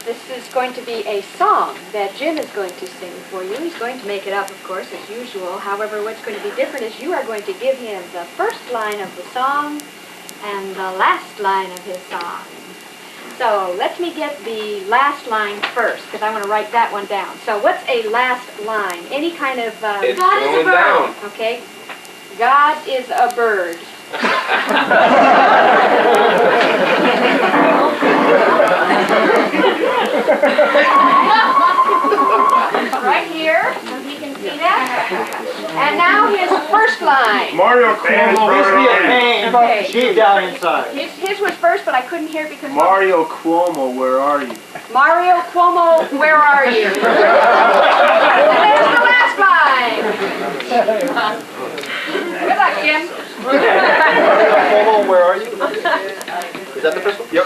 This is going to be a song that Jim is going to sing for you. He's going to make it up, of course, as usual. However, what's going to be different is you are going to give him the first line of the song and the last line of his song. So let me get the last line first, because I want to write that one down. So what's a last line? Any kind of... It's God is a going bird. down. Okay. God is a bird. Right here, so he can see that. And now his first line. Mario Cuomo, Used to be a where are pain. Okay. Deep down inside. His was first, but I couldn't hear it because... you? Mario Cuomo, where are you? Mario Cuomo, where are you? And there's the last line. Good luck, Jim. Cuomo, where are you? Is that the first one? Yep.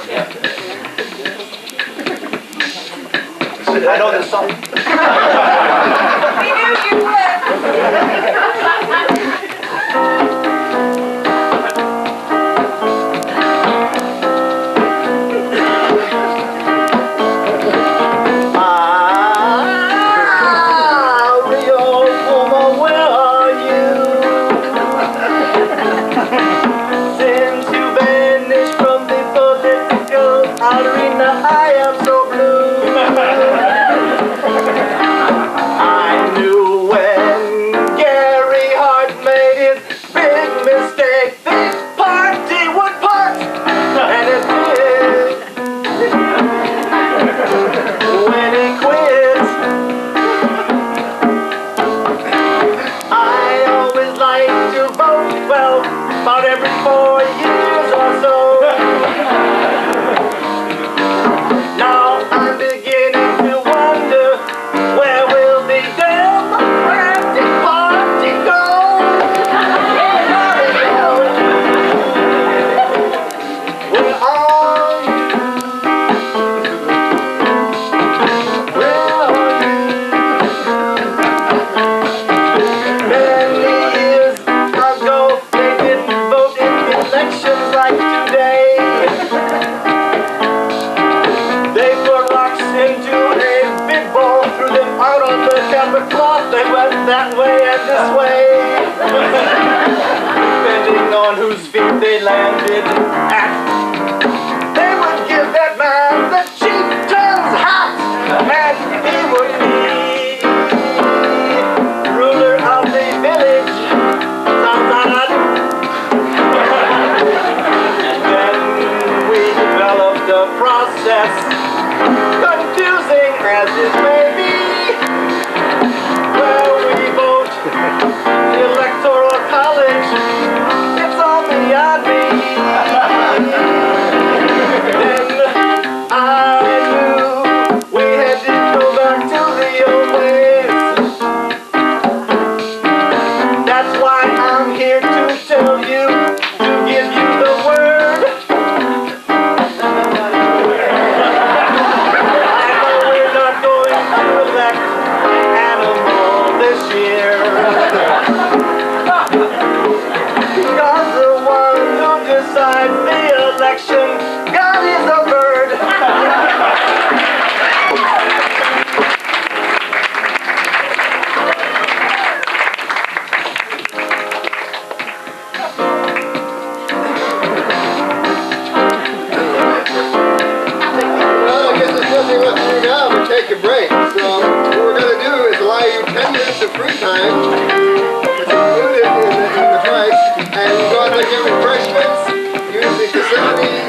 I know this song. We knew you would. Mario Cuomo, where are you? Since you vanished from the political arena, I am so blue. I knew when Gary Hart made his big mistake, this party would part, and it did. When he quit, I always like to vote, well, about every 4 years or so. Now I'm beginning to wonder, where will the Democratic Party go? Where are you? Where are you? Many years ago, they didn't vote in elections like today. They put rocks into a big bowl, threw them out on the carpet cloth. They went that way and this way, depending on whose feet they landed at. They would give that man the chieftain's hat, and he would be ruler of the village. Sounds odd. And then we developed a process, confusing as it may be, where we vote the electoral college. It's all beyond me. Then I knew we had to go back to the old ways. That's why I'm here to tell you, do decide the election. God is a bird. Well, I guess there's nothing left to do now but take a break. So what we're going to do is allow you 10 minutes of free time. It's included in the price. And go out there and get refreshments, use the facilities,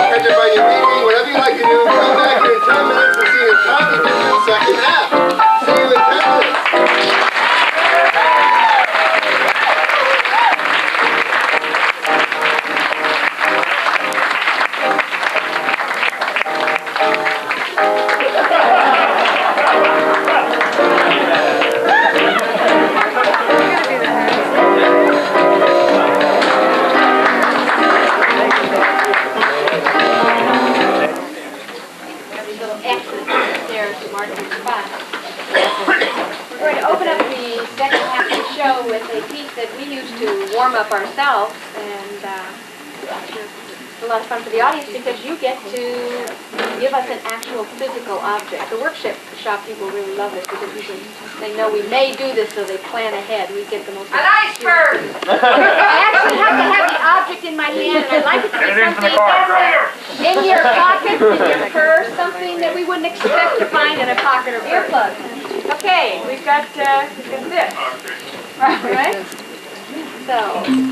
catch up on your reading, whatever you like to do. Come back here in 10 minutes and see a totally different second half. See you in 10 minutes. We're going to open up the second half of the show with a piece that we used to warm up ourselves, and it's a lot of fun for the audience because you get to give us an actual physical object. The workshop people really love it because they know we may do this, so they plan ahead. We get the most. An iceberg! I actually have to have the object in my hand, and I'd like it to be something in your pocket, in your purse, something that we wouldn't expect to find in a pocket or earplug. Okay, we've got this. Right? So,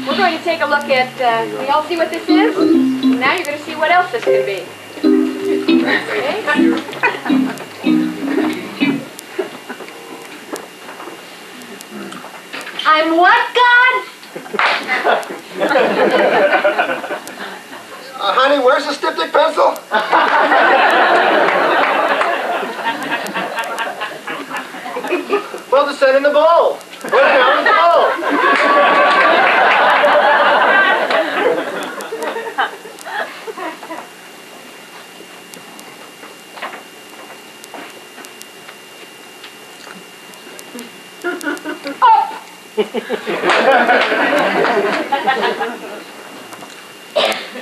we're going to take a look at, we all see what this is? Now you're going to see what else this could be. Okay? I'm what, God? Honey, where's the styptic pencil? Well, to send in the bowl. Put it down in the bowl.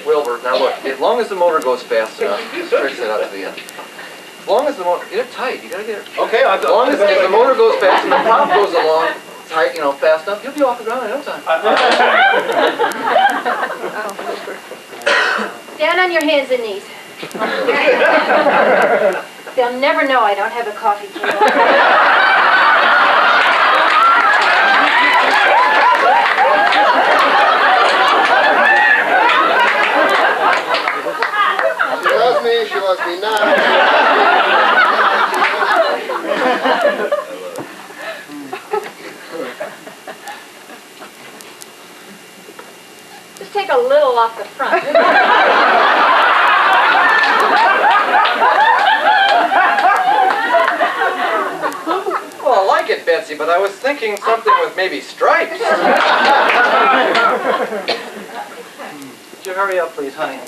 Wilbur, now look, as long as the motor goes fast enough, stretch that out to the end. As long as the motor, get it tight, you gotta get it. Okay, As long as the motor goes fast and the top goes along tight, fast enough, you'll be off the ground in no time. Down on your hands and knees. They'll never know I don't have a coffee table. She loves me now. Just take a little off the front. Well, I like it, Betsy, but I was thinking something with maybe stripes. Would you hurry up, please, honey?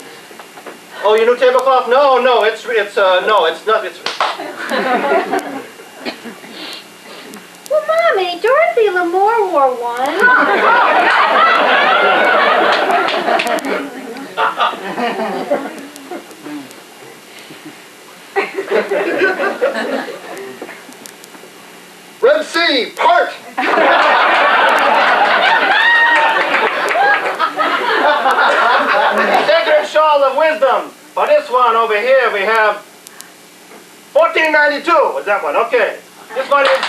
Oh, your new tablecloth? No, it's not. Well, Mommy, Dorothy L'Amour wore one. Red Sea, part! Sacred shawl of wisdom. For this one over here, we have 1492. Was that one? Okay. This one is.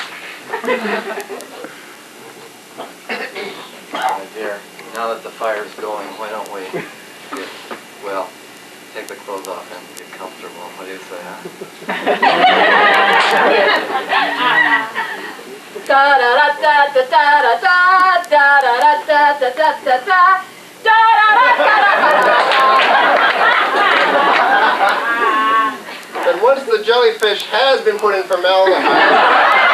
My dear, now that the fire's going, why don't we take the clothes off and get comfortable. What do you say, huh? Da da da da da da da da da da da da da da. And once the jellyfish has been put in formaldehyde,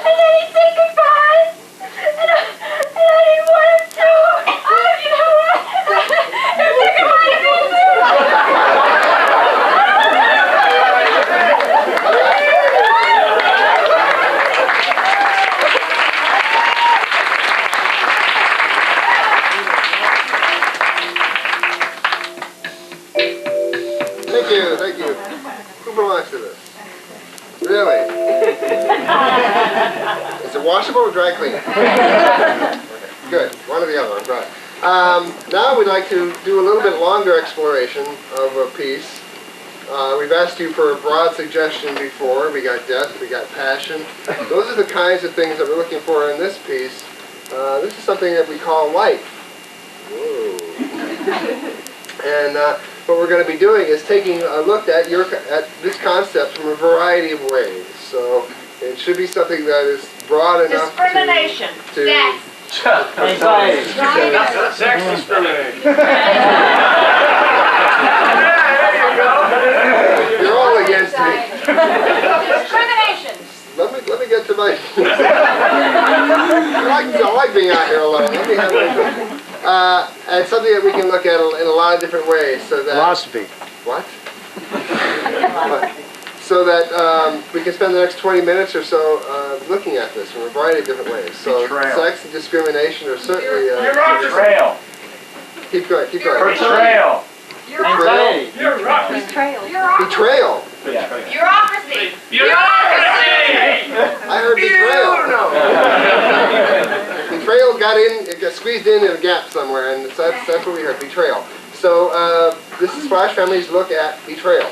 And then he said goodbye. And I didn't want him to. Oh, you know what? He said goodbye to me too. Thank you, thank you. Who belongs to this? Really? Is it washable or dry clean? Okay, good. One or the other, I'm glad. Now we'd like to do a little bit longer exploration of a piece. We've asked you for a broad suggestion before. We got depth, we got passion. Those are the kinds of things that we're looking for in this piece. This is something that we call life. Whoa. And what we're going to be doing is taking a look at this concept from a variety of ways. So it should be something that is broad enough Discrimination. to Sex. Sex discrimination. You're all against me. Discrimination. Let me get to my... I like being out here alone. Let me have and something that we can look at in a lot of different ways. So that Philosophy. What? So that we can spend the next 20 minutes or so looking at this in a variety of different ways. So Betrayal. sex and discrimination are certainly... Betrayal. Keep going, keep going. Betrayal. Betrayal. Betrayal. Bureaucracy. I heard betrayal. Betrayal got in, it got squeezed in a gap somewhere, and that's what we heard, betrayal. So this is Flash Family's look at betrayal.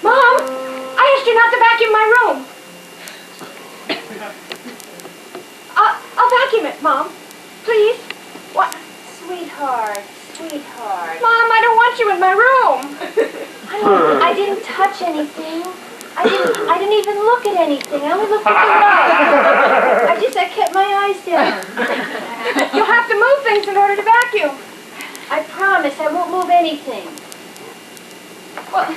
Mom, I asked you not to vacuum my room. I'll vacuum it, Mom. Please. What? Sweetheart, sweetheart. Mom, I don't want you in my room. I didn't touch anything. I didn't even look at anything. I only looked at the rug. I kept my eyes down. You'll have to move things in order to vacuum. I promise I won't move anything. Well,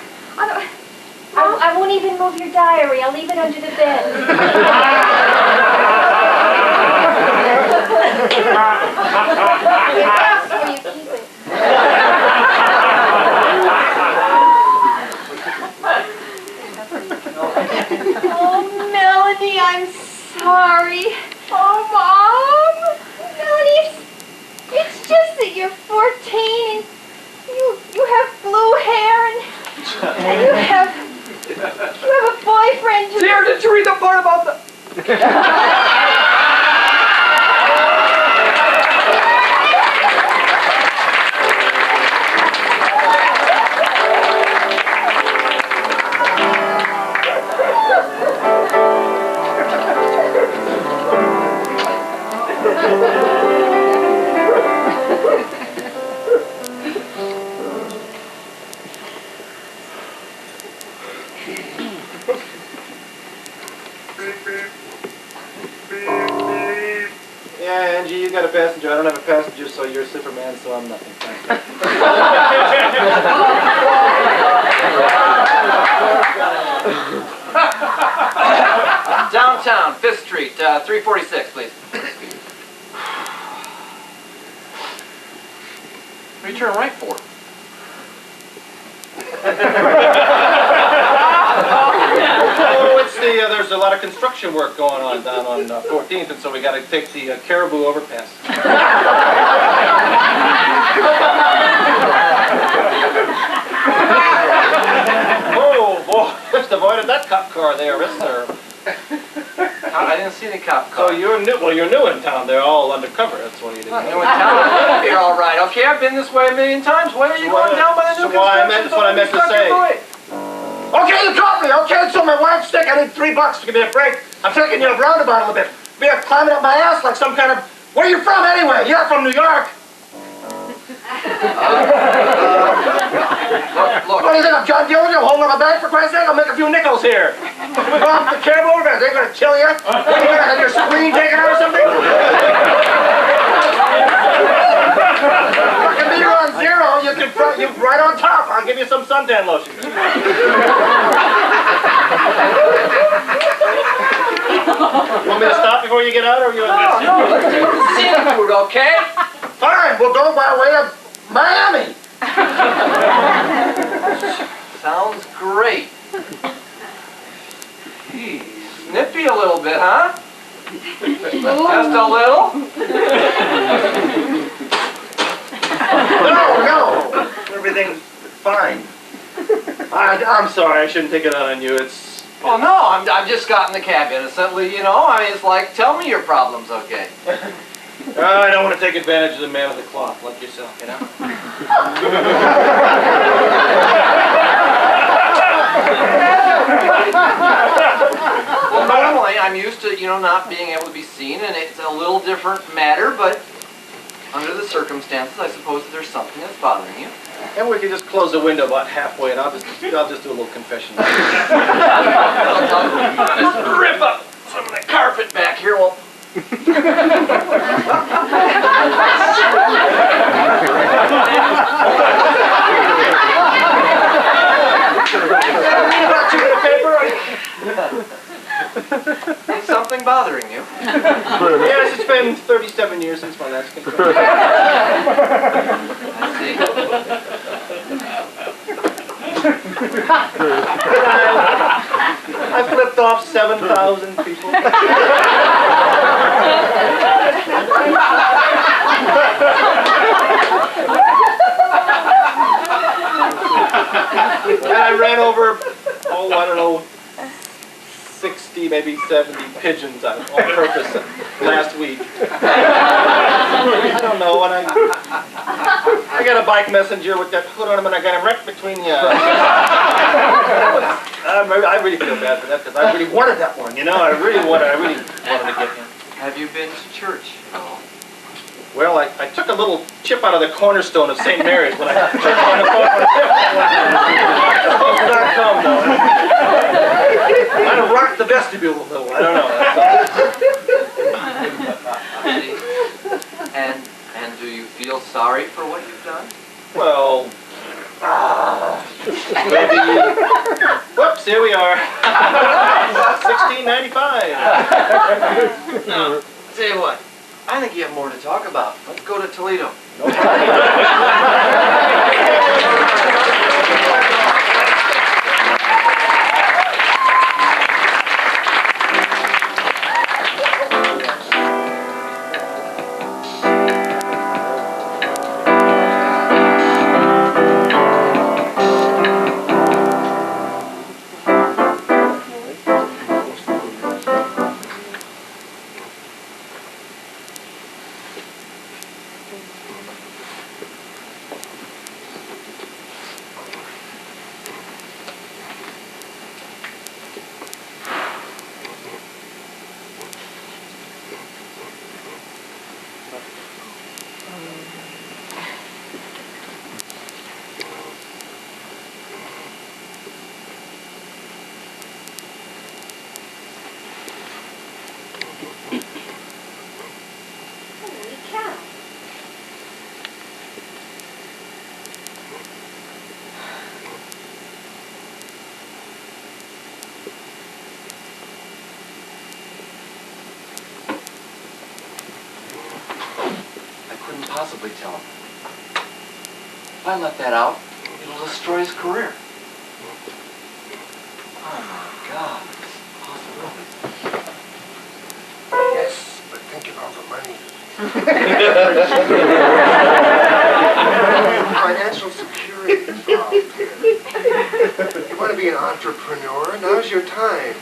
I won't even move your diary. I'll leave it under the bed. That's where you keep it. Oh, Melanie, I'm sorry. Oh, Mom. Melanie, it's just that you're 14 and you have blue hair and you have a boyfriend. Dear, did you read the part about the... Yeah, Angie, you got a passenger. I don't have a passenger, so you're Superman, so I'm nothing. Thanks. Downtown, 5th Street, 346, please. What are you turning right for? Oh, it's there's a lot of construction work going on down on 14th, and so we got to take the Caribou overpass. Oh, boy, just avoided that cop car there, mister. I didn't see the cop car. So you're new in town. They're all undercover. That's why you didn't Not know. new in town. I live here all right. Okay, I've been this way a million times. Why are you going down by the new construction? That's what I meant to say. Okay, you caught me. Okay, so my wife's sick. I need $3 to give me a break. I'm taking you around about a little bit. Be climbing up my ass like some kind of... Where are you from anyway? You're from New York. Look. What do you think? I'm John Gilligan holding up a bag for Christ's sake? I'll make a few nickels here. We go off the Caribou over there. They're going to kill you. What, are you going to have your spleen taken out or something? Fucking me, you're on zero. You can front you right on top. I'll give you some suntan lotion. Want me to stop before you you get out, or you? No, let's do the seafood, okay? Fine, we'll go by way of Miami. Sounds great. Geez, snippy a little bit, huh? Just a little? No. Everything's fine. I'm sorry, I shouldn't take it out on you. It's... Well, no, I'm just got in the cab innocently, you know? I mean, it's like, tell me your problem's okay. I don't want to take advantage of the man of the cloth like yourself, you know? Well, normally I'm used to, you know, not being able to be seen, and it's a little different matter, but under the circumstances, I suppose that there's something that's bothering you. And we can just close the window about halfway, and I'll just do a little confession. Just rip up some of the carpet back here. Well, is something bothering you? Yes, it's been 37 years since my last confession. I see. I flipped off 7,000 people. And I ran over, oh, I don't know, 60, maybe 70 pigeons on purpose last week. I don't know, and I got a bike messenger with that hood on him, and I got him right between the eyes. I really feel bad for that, because I really wanted that one, you know? I really wanted to get him. Have you been to church at all? Well, I took a little chip out of the cornerstone of St. Mary's when I turned on the phone. Not come, though. I'd have rocked the vestibule a little. I don't know. And do you feel sorry for what you've done? Well, maybe. Whoops, here we are. 1695. No, tell you what. I think you have more to talk about. Let's go to Toledo. Possibly tell him. If I let that out, it'll destroy his career. Oh my God, possibilities. Yes, but think about the money. Financial security involved here. You want to be an entrepreneur? Now's your time.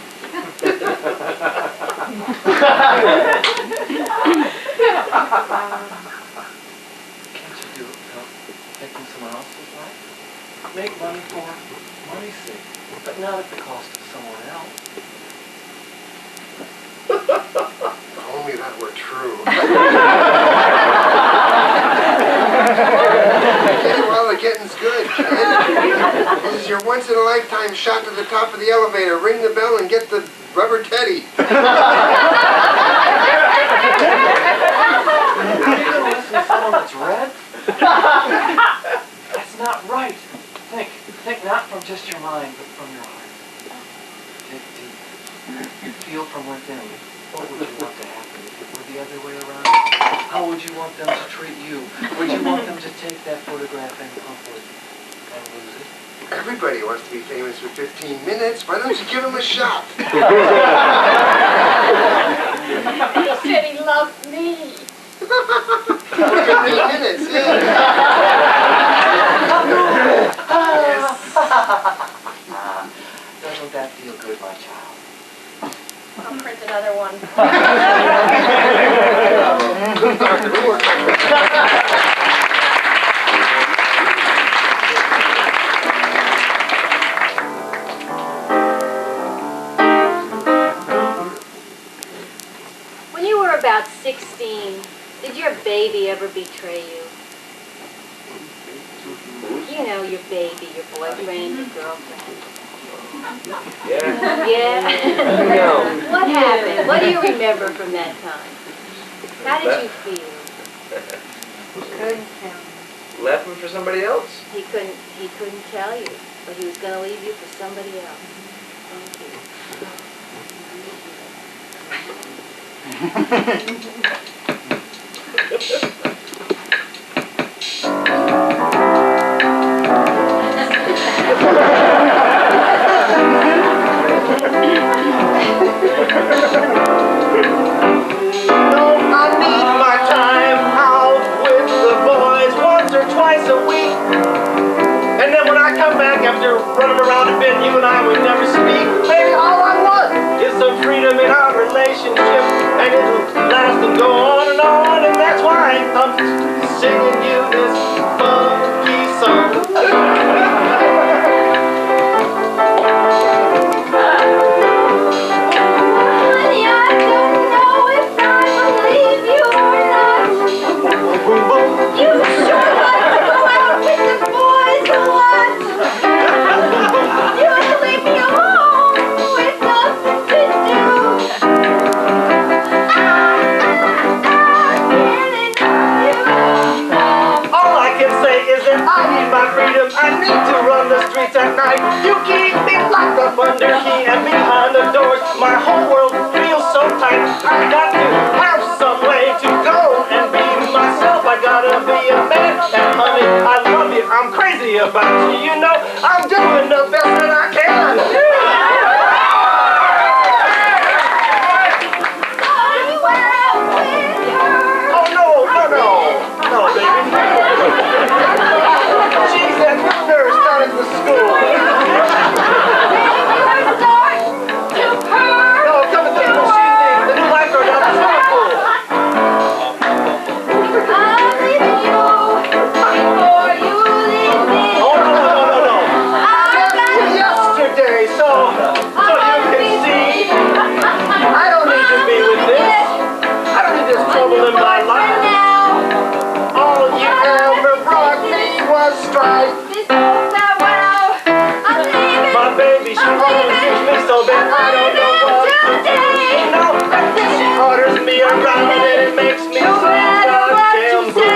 Taking someone else's life? Make money for money's sake, but not at the cost of someone else. If only that were true. Okay, well, the getting's good, kid. This is your once-in-a-lifetime shot to the top of the elevator. Ring the bell and get the rubber teddy. Are you going to listen to someone that's red? That's not right. Think not from just your mind, but from your heart. Dig deep. Feel from within. What would you want to happen? How would you want them to treat you? Would you want them to take that photograph and upload and lose it? Everybody wants to be famous for 15 minutes. Why don't you give him a shot? He said he loved me. 15 minutes, yeah. Doesn't that feel good, my child? I'll print another one. When you were about 16, did your baby ever betray you? You know, your baby, your boyfriend, your girlfriend. Yeah. Yeah? No. What happened? What do you remember from that time? How did you feel? Couldn't tell. Left him for somebody else? He couldn't tell you, but he was going to leave you for somebody else. Thank you. Running around a bit, you and I would never speak. Baby, all I want is some freedom in our relationship, and it'll last and go on, and that's why I'm singing you this funky song. Honey, I don't know if I believe you or not. You sure like to go out with the boys a lot. You leave me alone with nothing to do. I really love you. All I can say is that I need my freedom. I need to run the streets at night. You keep me locked up under key and behind the doors. My whole world feels so tight. I got to have some way to go and be myself. I gotta be a man. And honey, I love you. I'm crazy about you. You know, I'm doing the best that I can. Oh, no, baby. She's that new nurse down at the school. No, come at the school. She's the new lifeguard down at the swimming pool. Oh, no. Yesterday, so you can see, I don't need to be with this. I don't need this trouble in my life. All you ever brought me was strife. My baby, she always gives me so bad, I don't know what to do. No, she orders me around and it makes me so goddamn blue.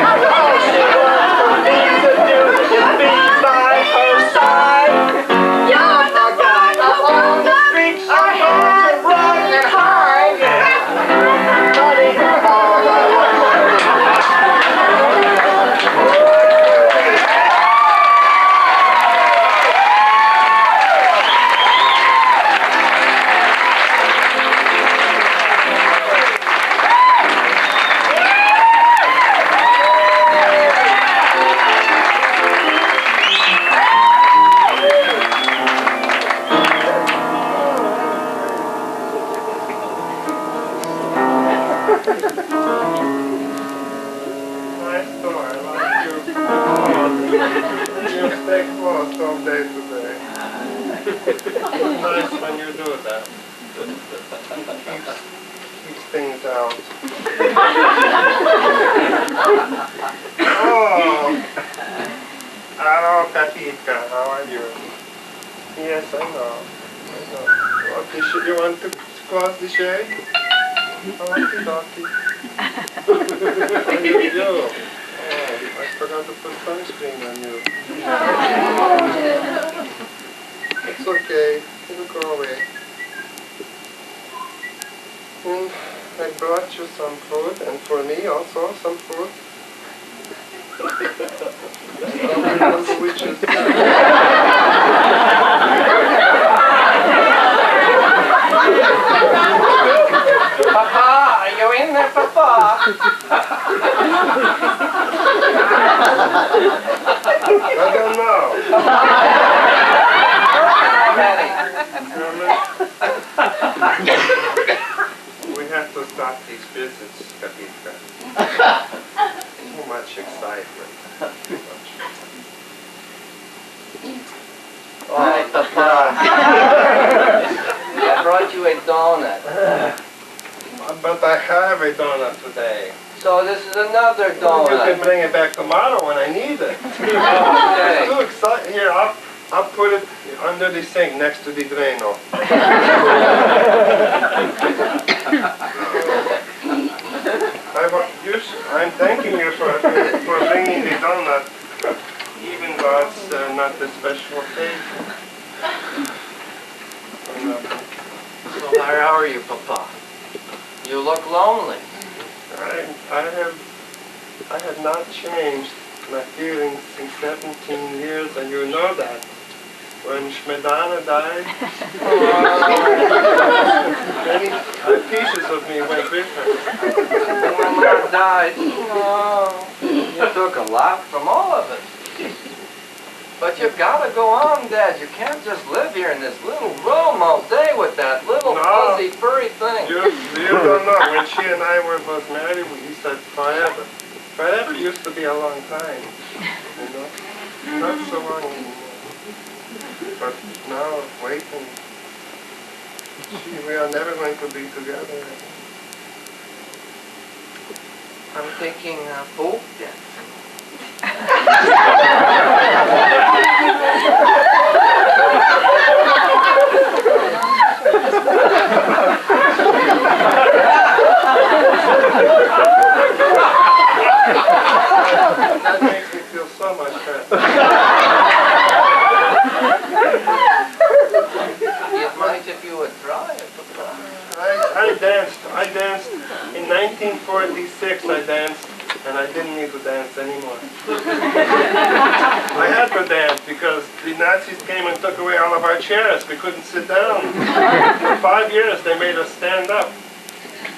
All she wants for me to do is be by her side. You're the guy up on the street, I have to run and hide. Honey, all I want. Nice story, I like you. You stay close all day today. Nice when you do that. Keeps things out. Oh, hello, Katika. How are you? Yes, I know. You want to cross the shade? Okie dokie. How you do? Oh, I forgot to put sunscreen on you. It's okay. It'll go away. I I brought you some food, and for me also some food. I don't remember which is Papa, are you in there, Papa? I don't know. We have to stop these visits, Kapitka. Too much excitement. Hi, Papa. I brought you a donut. But I have a donut today. So this is another You can donut. bring it back tomorrow when I need it. Okay. It's too exciting. Here, I'll put it under the sink next to the Drano. I'm thanking you for bringing the donut, even though it's not the special occasion. So how are you, Papa? You look lonely. I have not changed my feelings in 17 years, and you know that. When Shmedana died, many pieces of me went with her. When Mama died, oh, you took a lot from all of us. But you've got to go on, Dad. You can't just live here in this little room all day with that little fuzzy, furry thing. You don't know. When she and I were both married, we said forever. Forever used to be a long time, you know? Not so long anymore. But now, waiting, we are never going to be together. I'm thinking folk dance. That makes me feel so much better. It might if you would try it, Papa. I danced in 1946. I danced, and I didn't need to dance anymore. I had to dance because the Nazis came and took away all of our chairs. We couldn't sit down. For 5 years, they made us stand up.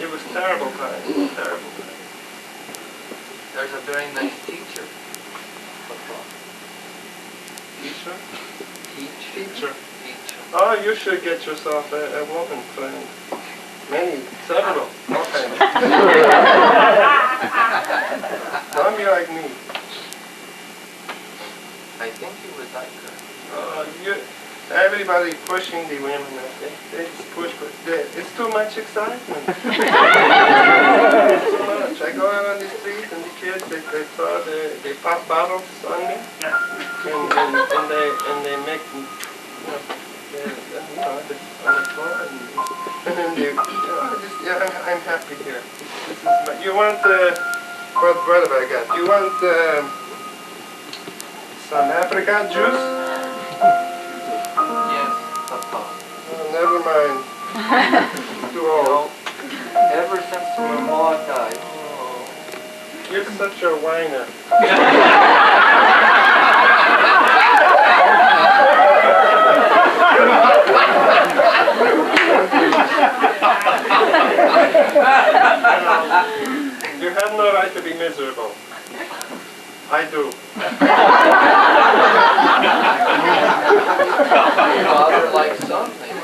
It was terrible time. Terrible time. There's a very nice teacher, Papa. Teacher? Teacher. Oh, you should get yourself a woman friend. Several. Okay. Don't be like me. I think you would like her. Everybody pushing the women. They just push. It's too much excitement. It's too much. I go out on the street and the kids, they pop bottles on me, and they make me, on the floor, and then I'm happy here. This is you want what have I got? You want some apricot juice? Yes, Papa. Oh, never mind. It's too old. Ever since my mom died. Oh. You're such a whiner. You have no right to be miserable. I do. Father likes something.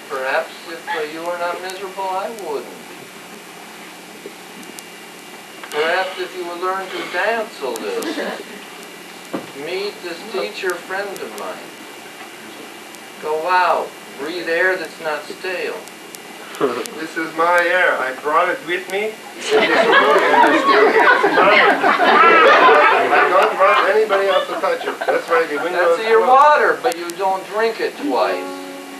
Perhaps if you were not miserable, I wouldn't be. Perhaps if you would learn to dance a little. Meet this teacher friend of mine. Go out. Breathe air that's not stale. This is my air. I brought it with me in this room, and it's still here. It's mine. I don't want anybody else to touch it. That's why the window That's is your closed. water, but you don't drink it twice.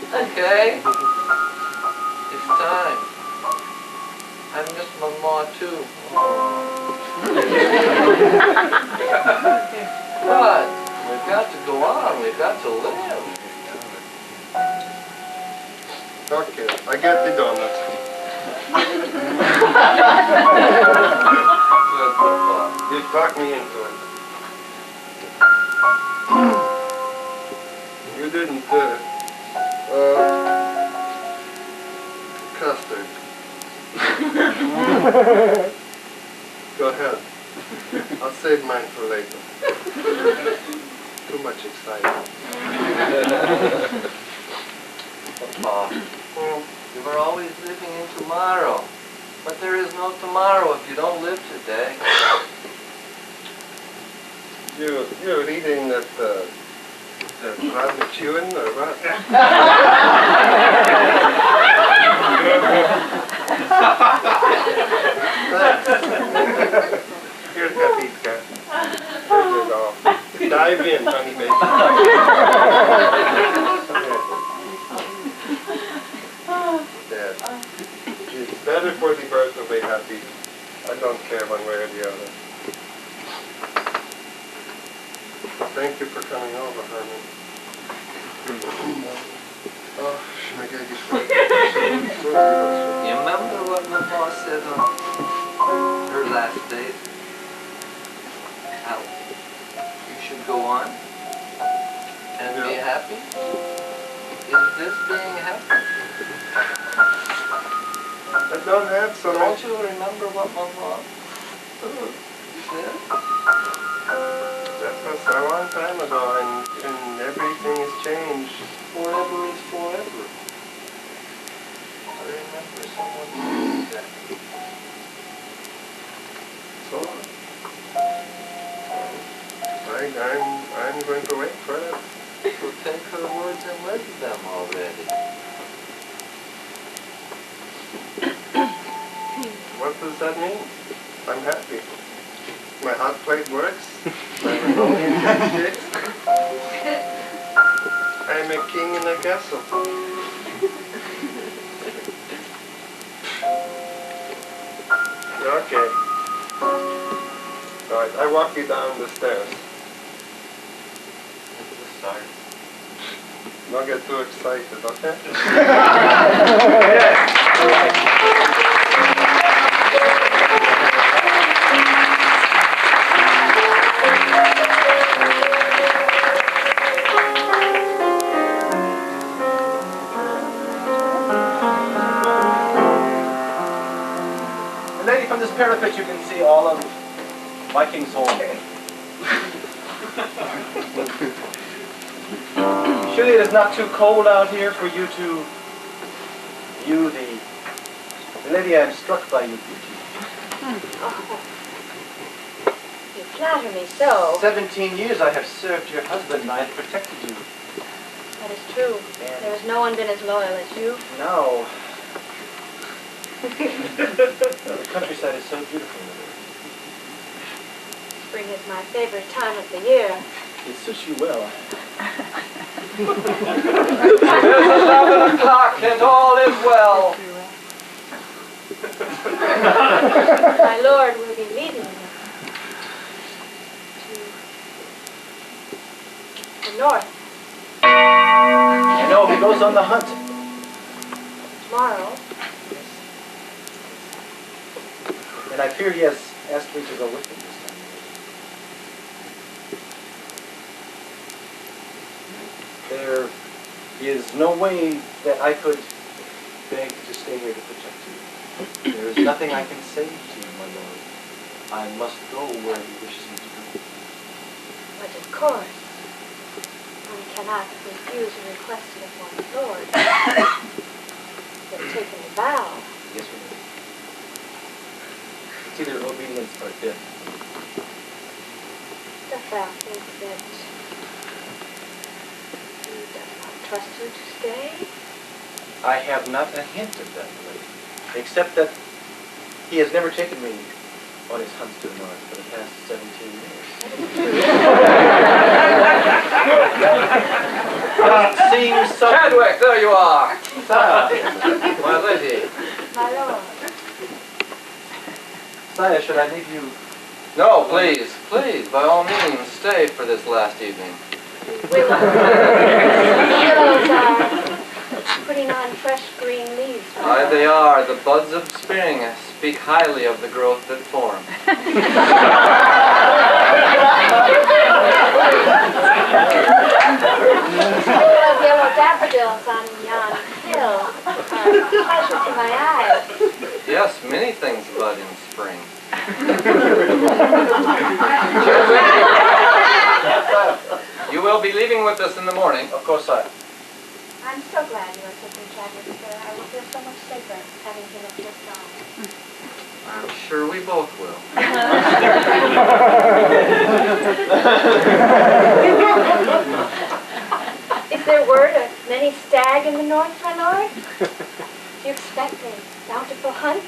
Okay? It's time. I miss Mama too. But we've got to go on. We've got to live. Okay, I get the donut. You talked me into it. You didn't, custard. Go ahead. I'll save mine for later. Too much excitement. Papa, you were always living in tomorrow. But there is no tomorrow if you don't live today. You're reading that Roger chewing or what? Here's Kapitka. Here you go. Dive in, honey baby. Dad. It's better for the birds to be happy. I don't care one way or the other. Thank you for coming over, Herman. Oh, You remember what Mama said on her last days? How you should go on and be happy? Is this being happy? I don't have so Don't much. you remember what Mama said? That was a long time ago, and everything has changed. Forever is forever. I remember someone saying that. So, I'm going to wait for it. So take her words and live them already. What does that mean? I'm happy. My hot plate works. My Mongolian chopsticks. I'm a king in a castle. Okay. All right, I walk you down the stairs. Sorry. Don't get too excited, okay? Lady, from this parapet you can see all of Viking's home. Surely it is not too cold out here for you to view the... Lady, I am struck by your beauty. Oh. You flatter me so. 17 years I have served your husband and I have protected you. That is true. There has no one been as loyal as you. No. The countryside is so beautiful. Spring is my favorite time of the year. It suits you well. It is 11 o'clock and all is well. My lord will be leaving to the north I know he goes on the hunt. tomorrow. And I fear he has asked me to go with him this time. There is no way that I could beg to stay here to protect you. There is nothing I can say to you, my lord. I must go where he wishes me to go. But of course, one cannot refuse a request of one's lord. You have taken a vow. Yes, we do. It's either obedience or death. Dost thou think that he does not trust you to stay? I have not a hint of that, lady, except that he has never taken me on his hunts to the north for the past 17 years. Seems something... Chadwick, there you are. Sire, My lady. My lord. Sire, should I leave you? No, please, please, by all means, stay for this last evening. Willows are pretty putting on fresh green leaves. Aye, they are. The buds of spring speak highly of the growth that forms. Those yellow daffodils on yon hill are a pleasure to my eyes. Yes, many things bud in spring. You will be leaving with us in the morning. Of course, sir. I'm so glad you are taking Chadwick, sir. I will feel so much safer having him at your side. I'm sure we both will. Is there word of many stag in the north, my lord? Do you expect a bountiful hunt?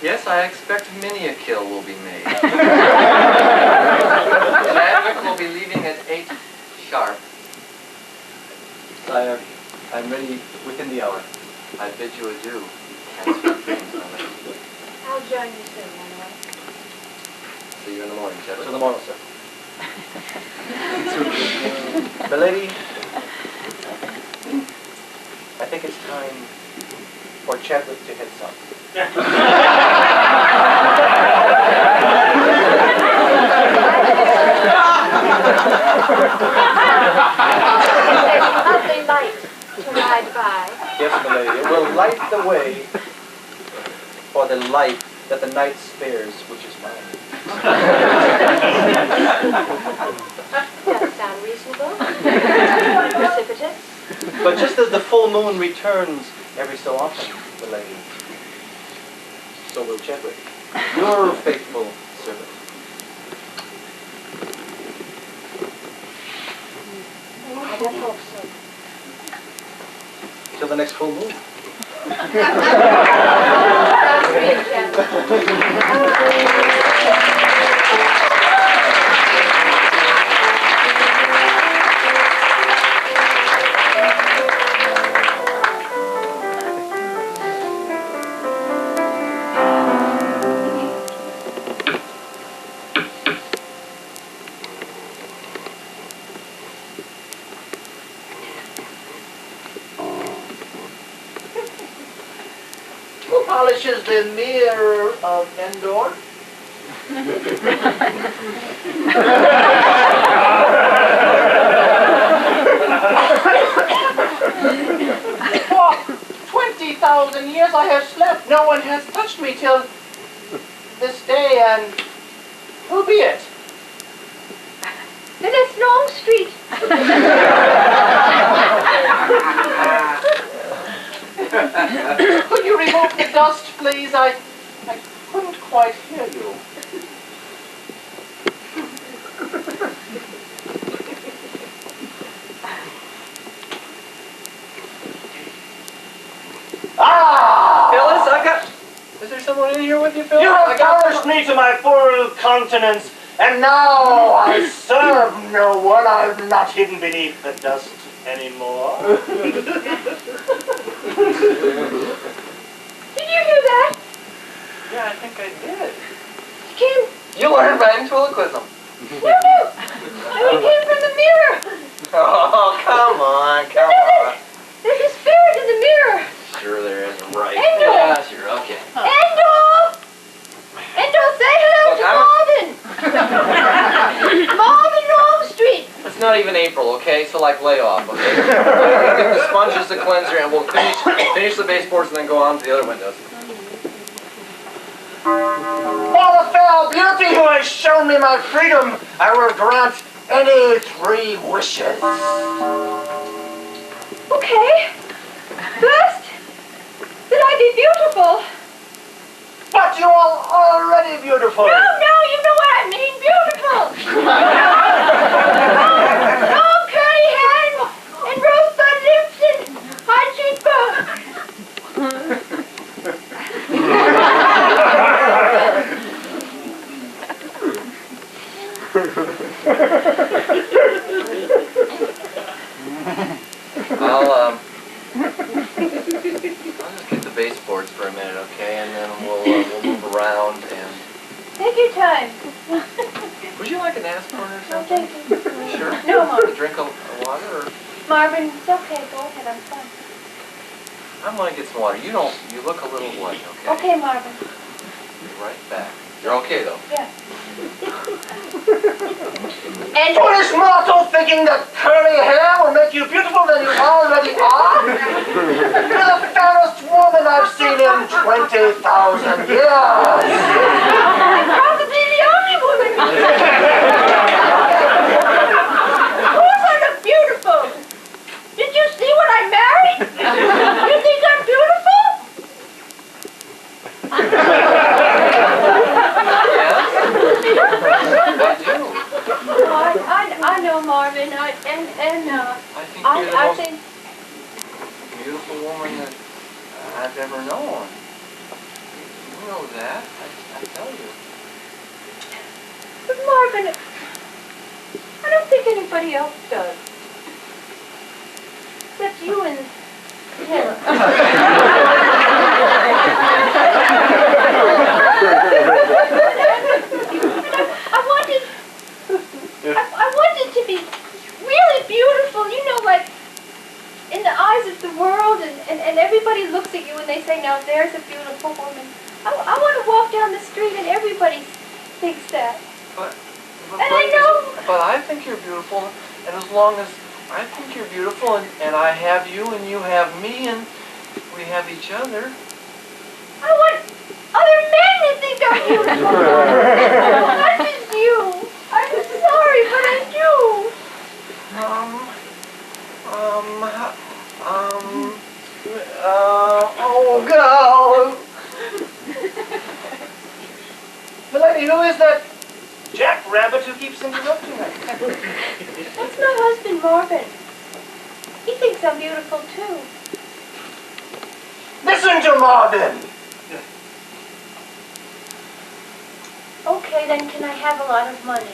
Yes, I expect many a kill will be made. Chadwick will be leaving at 8 sharp. Sire, I'm ready within the hour. I bid you adieu. And sweet dreams, my lady. I'll join you soon, my lord. See you in the morning, Chadwick. To the morrow, sir. Milady, I think it's time for Chadwick to head south. Lovely light to ride by. Yes, milady, it will light the way for the life that the night spares, which is mine. Does sound reasonable. Precipitous. But just as the full moon returns every so often, milady, so will Chadwick, your faithful servant. I don't hope so. Till the next full moon. Godspeed, Who polishes the mirror of Endor? For 20,000 years I have slept. No one has touched me till this day, and who be it? Then it's Longstreet. Could you remove the dust, please? I couldn't quite hear you. Ah! Phyllis, I've got... Is there someone in here with you, Phyllis? You have nourished me to my full continence, and now I serve no one. I'm not hidden beneath the dust anymore. Did you hear that? Yeah, I think I did. It came... You learned ventriloquism. No. It came from the mirror. Oh, come on, come on. There's a spirit in the mirror. Sure there is, right. Endo! Yeah, sure, okay. Endo! Endo, say hello to Marvin! Marvin Longstreet! It's not even April, okay? So like lay off, okay? Get the sponges, the cleanser, and we'll finish the baseboards and then go on to the other windows. For the fair beauty who has shown me my freedom, I will grant any 3 wishes. Okay. First, that I be beautiful. But you are already beautiful. No, you know what I mean, beautiful. Long curly hair and rosebud lips and high cheekbones. I'll just get the baseboards for a minute, okay? And then we'll move around and... Take your time. Would you like an aspirin or No, something? thank you. Sure. No, Marvin. A drink of water or... Marvin, it's okay. Go ahead. I'm fine. I'm gonna get some water. You look a little white, okay? Okay, Marvin. Be right back. You're okay though? Yeah. And foolish mortal thinking that curly hair will make you beautiful than you already are? You're the fairest woman I've seen in 20,000 years. Probably the only woman. Of course I look beautiful. Did you see what I married? You think I'm beautiful? I know, Marvin. I think you're the I most think beautiful woman that I've ever known. You know that. I tell you. But Marvin, I don't think anybody else does. Except you and him. I wanted to be really beautiful, you know, like in the eyes of the world, and everybody looks at you and they say, now there's a beautiful woman. I want to walk down the street and everybody thinks that. But I know. But I think you're beautiful, and as long as I think you're beautiful, and I have you, and you have me, and we have each other. I want other men to think I'm beautiful. Not just you. I'm sorry, but I do. Oh, girl. Milady, who is that jackrabbit who keeps interrupting us? That's my husband, Marvin. He thinks I'm beautiful, too. Listen to Marvin. Okay, then can I have a lot of money?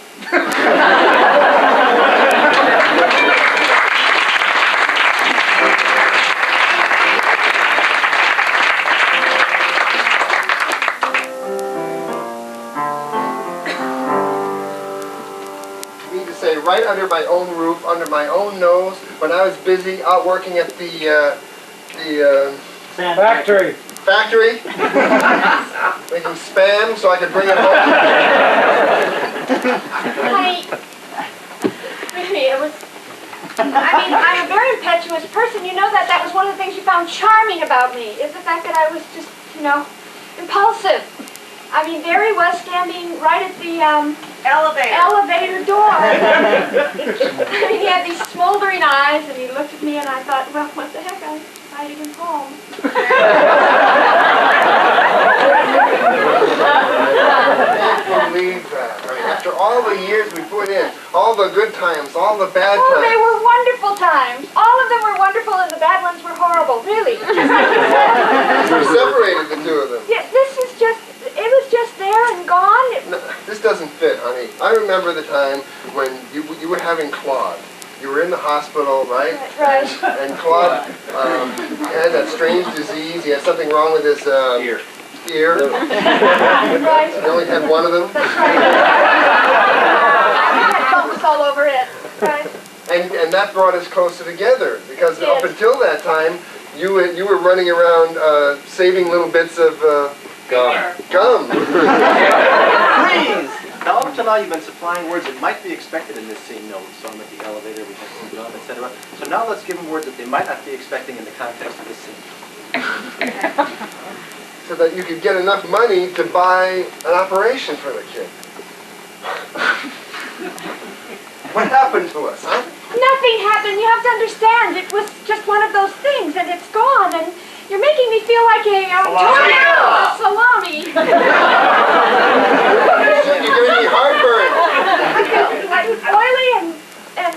You mean to say right under my own roof, under my own nose, when I was busy out working at the Factory. factory, making spam so I could bring it home? Really, it was... I mean, I'm a very impetuous person. You know that. That was one of the things you found charming about me, is the fact that I was just, you know, impulsive. I mean, there he was standing right at the elevator door. I mean, he had these smoldering eyes, and he looked at me, and I thought, well, what the heck, I invited him home. I can't believe that. I mean, after all the years we put in, all the good times, all the bad Oh, they times. were wonderful times. All of them were wonderful, and the bad ones were horrible, really. Just like you said. We separated the two of them. Yeah, this is just, it was just there and gone. No, this doesn't fit, honey. I remember the time when you were having Claude. You were in the hospital, right? Right. And Claude had that strange disease. He had something wrong with his ear. Right. He only had one of them. That's right. I had bumps all over it. Right. And that brought us closer together because It up did. until that time, you were running around saving little bits of gum. Please! Now, up to now, you've been supplying words that might be expected in this scene. No, we saw them at the elevator, we had some gum, etc. So now let's give them words that they might not be expecting in the context of this scene. So that you could get enough money to buy an operation for the kid. What happened to us, huh? Nothing happened. You have to understand. It was just one of those things, and it's gone. And you're making me feel like a salami. You're giving me heartburn. Like oily and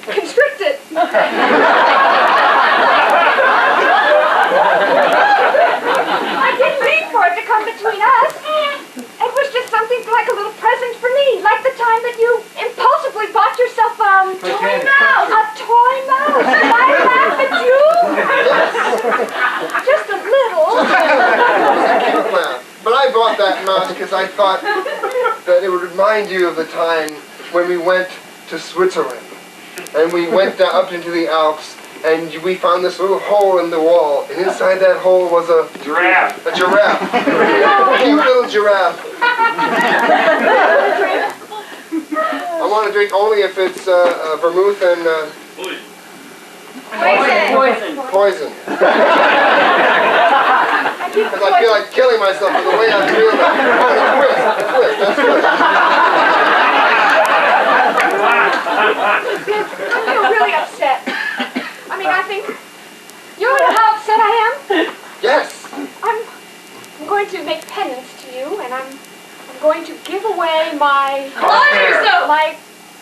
constricted. I didn't mean for it to come between us. It was just something like a little present for me, like the time that you impulsively bought yourself a toy mouse. A toy mouse. Did I laugh at you? Just a little. It was a cute laugh. But I bought that mouse because I thought that it would remind you of the time when we went to Switzerland. And we went up into the Alps and we found this little hole in the wall, and inside that hole was a Giraffe. A giraffe. A cute little giraffe. I want to drink only if it's vermouth and poison. Because I feel like killing myself with the way I feel now. That's good. I feel really upset. I mean, I think, you know how upset I am? Yes. I'm going to make penance to you, and I'm going to give away my... My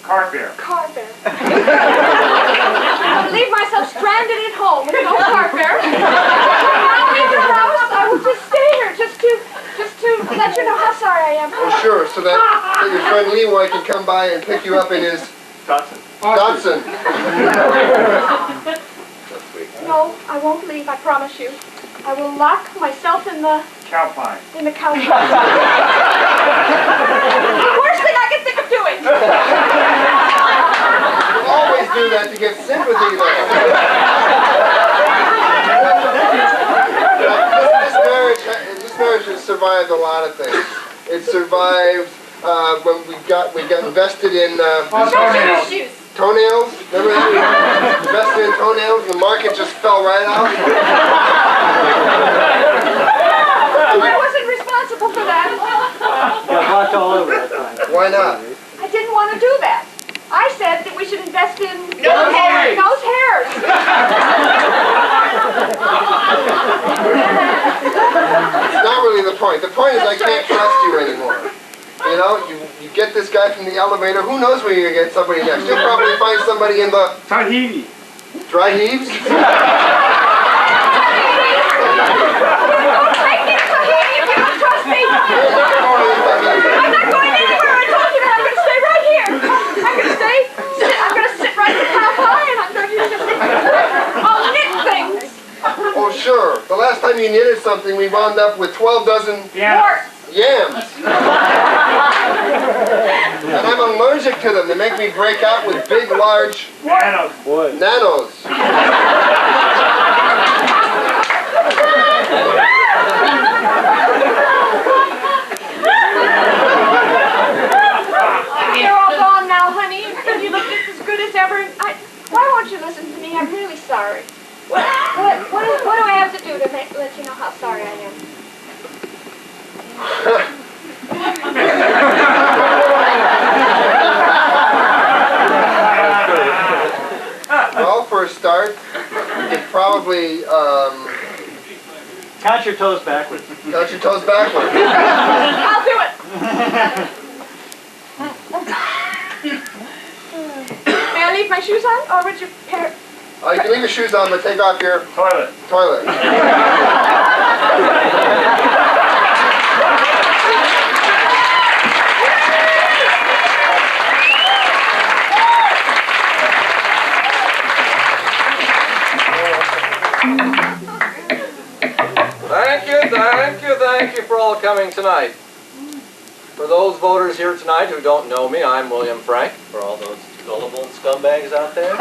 Car fare. car fare. I'll leave myself stranded at home with no car fare. I'll leave the house. I will just stay here, just to let you know how sorry I am. Oh, sure. So that your friend Leroy can come by and pick you up in his Datsun. Datsun. No, I won't leave. I promise you. I will lock myself in the Cow pie. cow pie. The worst thing I can think of doing. You always do that to get sympathy, though. This marriage has survived a lot of things. It survived when we got invested in Shoes. toenails. Remember that? We invested in toenails, and the market just fell right out. I wasn't responsible for that. Got rocked all over that time. Why not? I didn't want to do that. I said that we should invest in Nose hairs. Nose hairs. It's not really the point. The point is I can't trust you anymore. You know, you get this guy from the elevator. Who knows where you're going to get somebody next? You'll probably find somebody in the Tahiti. dry heaves. Take me to Tahiti if you don't trust me. I'm not going anywhere. I told you that. I'm going to stay right here. I'm going to sit right in the cow pie, and I'm going to just... I'll knit things. Oh, sure. The last time you knitted something, we wound up with 12 dozen Yeah. yams. And I'm allergic to them. They make me break out with big, large Nanos. nanos. You're all gone now, honey, and you look just as good as ever. Why won't you listen to me? I'm really sorry. What do I have to do to let you know how sorry I am? Well, for a start, you probably Count your toes backwards. count your toes backwards. I'll do it. May I leave my shoes on, or would you pair? You can leave your shoes on, but take off your Toilet. toilet. Thank you for all coming tonight. For those voters here tonight who don't know me, I'm William Frank. For all those gullible scumbags out there.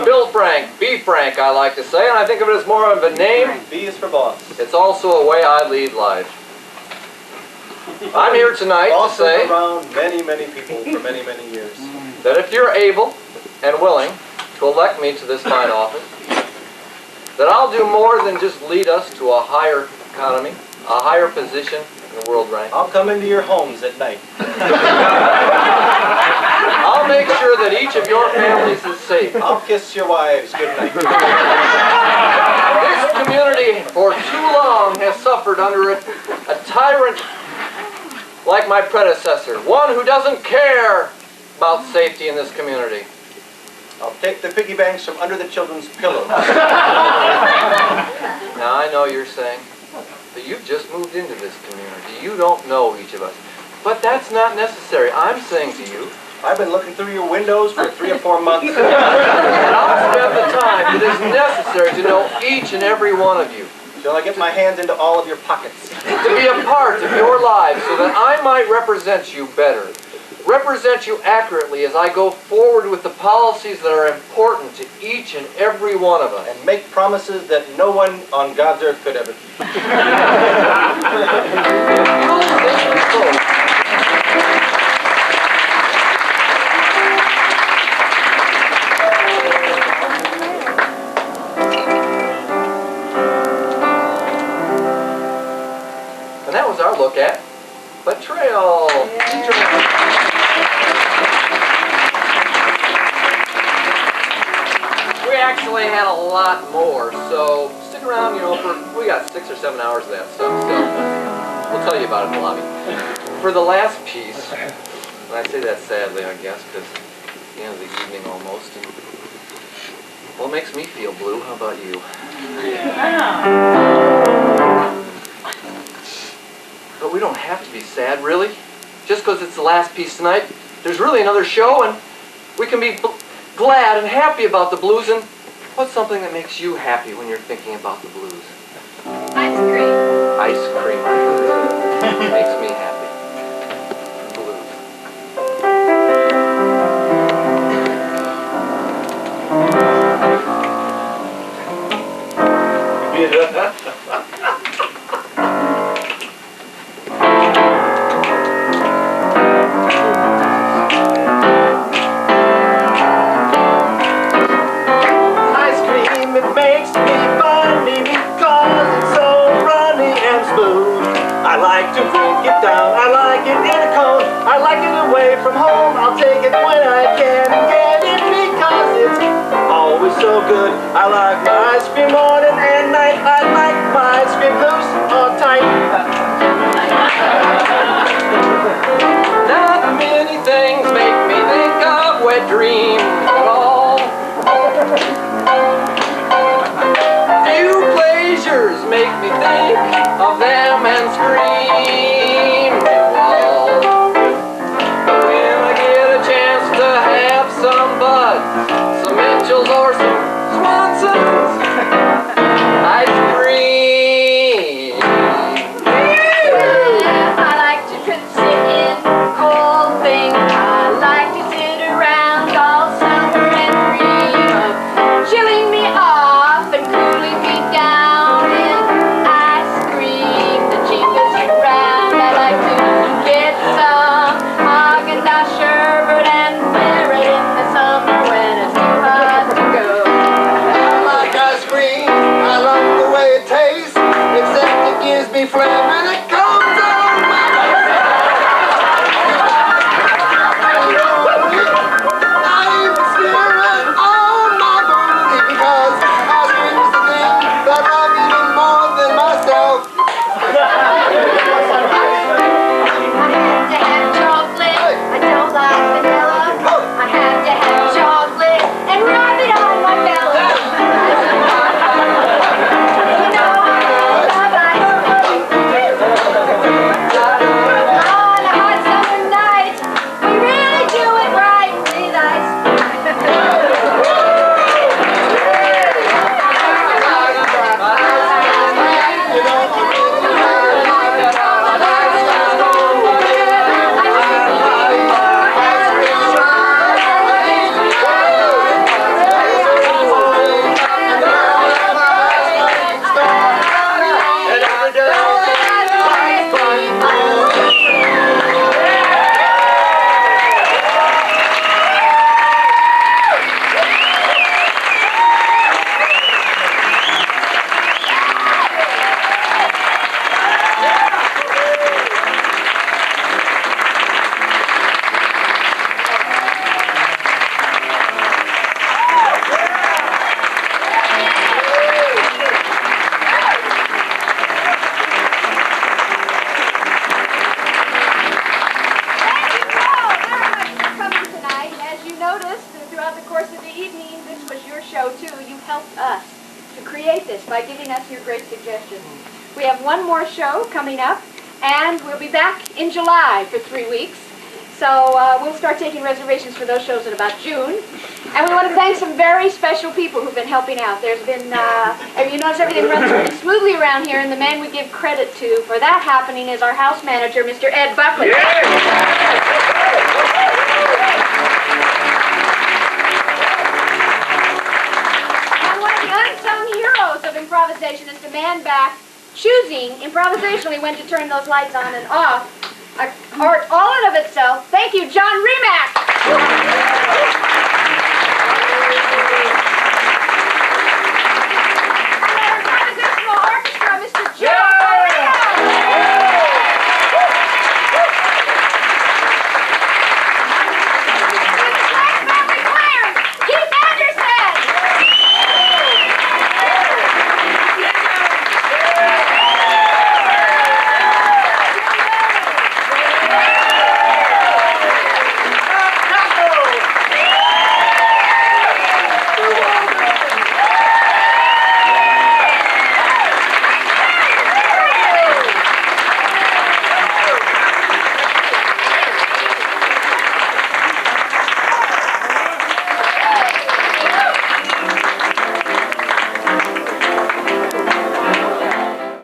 Bill Frank, B. Frank, I like to say, and I think of it as more of a name. B is for boss. It's also a way I lead life. I'm here tonight to Also say around many, many people for many, many years. that if you're able and willing to elect me to this fine office, that I'll do more than just lead us to a higher economy, a higher position in the world rank. I'll come into your homes at night. I'll make sure that each of your families is safe. I'll kiss your wives good night. This community for too long has suffered under a tyrant like my predecessor, one who doesn't care about safety in this community. I'll take the piggy banks from under the children's pillows. Now I know you're saying that you've just moved into this community. You don't know each of us. But that's not necessary. I'm saying to you, I've been looking through your windows for 3 or 4 months. and I'll spend the time that is necessary to know each and every one of you. Shall I get my hands into all of your pockets? To be a part of your lives so that I might represent you better represent you accurately as I go forward with the policies that are important to each and every one of us. And make promises that no one on God's earth could ever keep. And that was our look at betrayal. We actually had a lot more, so stick around, we got 6 or 7 hours of that stuff, so we'll tell you about it in the lobby. For the last piece, and I say that sadly, I guess, because it's the end of the evening almost, and, well, it makes me feel blue. How about you? But we don't have to be sad, really. Just because it's the last piece tonight, there's really another show, and we can be glad and happy about the blues. And what's something that makes you happy when you're thinking about the blues? Ice cream. Ice cream. Makes me happy. Blues. So good. I like my ice cream morning and night. I like my ice cream loose or tight. Not many things make me think of wet dreams at all. Few pleasures make me think of them and scream. Well, when I get a chance to have some bud, some Mitchells or some Swansons, ice cream. I like to sit in cold things. I like to sit around all summer and dream of chilling me off and cooling me down in ice cream, the cheapest around. I like to get some Haagen-Dazs sherbet and wear it in the summer when it's too hot to go. I like ice cream. I like the way it tastes, except it gives me phlegm and it comes out my I'm scaring on my booty because ice cream is the thing that I love even more than myself. I have to have chocolate. I don't like vanilla. I have to have chocolate and rub it on my belly. You know I love ice cream. On a hot summer night, we really do it right with ice by giving us your great suggestions. We have one more show coming up, and we'll be back in July for 3 weeks. So we'll start taking reservations for those shows in about June. And we want to thank some very special people who've been helping out. There's been, you notice everything runs pretty smoothly around here, and the man we give credit to for that happening is our house manager, Mr. Ed Buckley. Yeah. improvisation is the man back choosing improvisationally when to turn those lights on and off. Art all in of itself. Thank you, John Remack.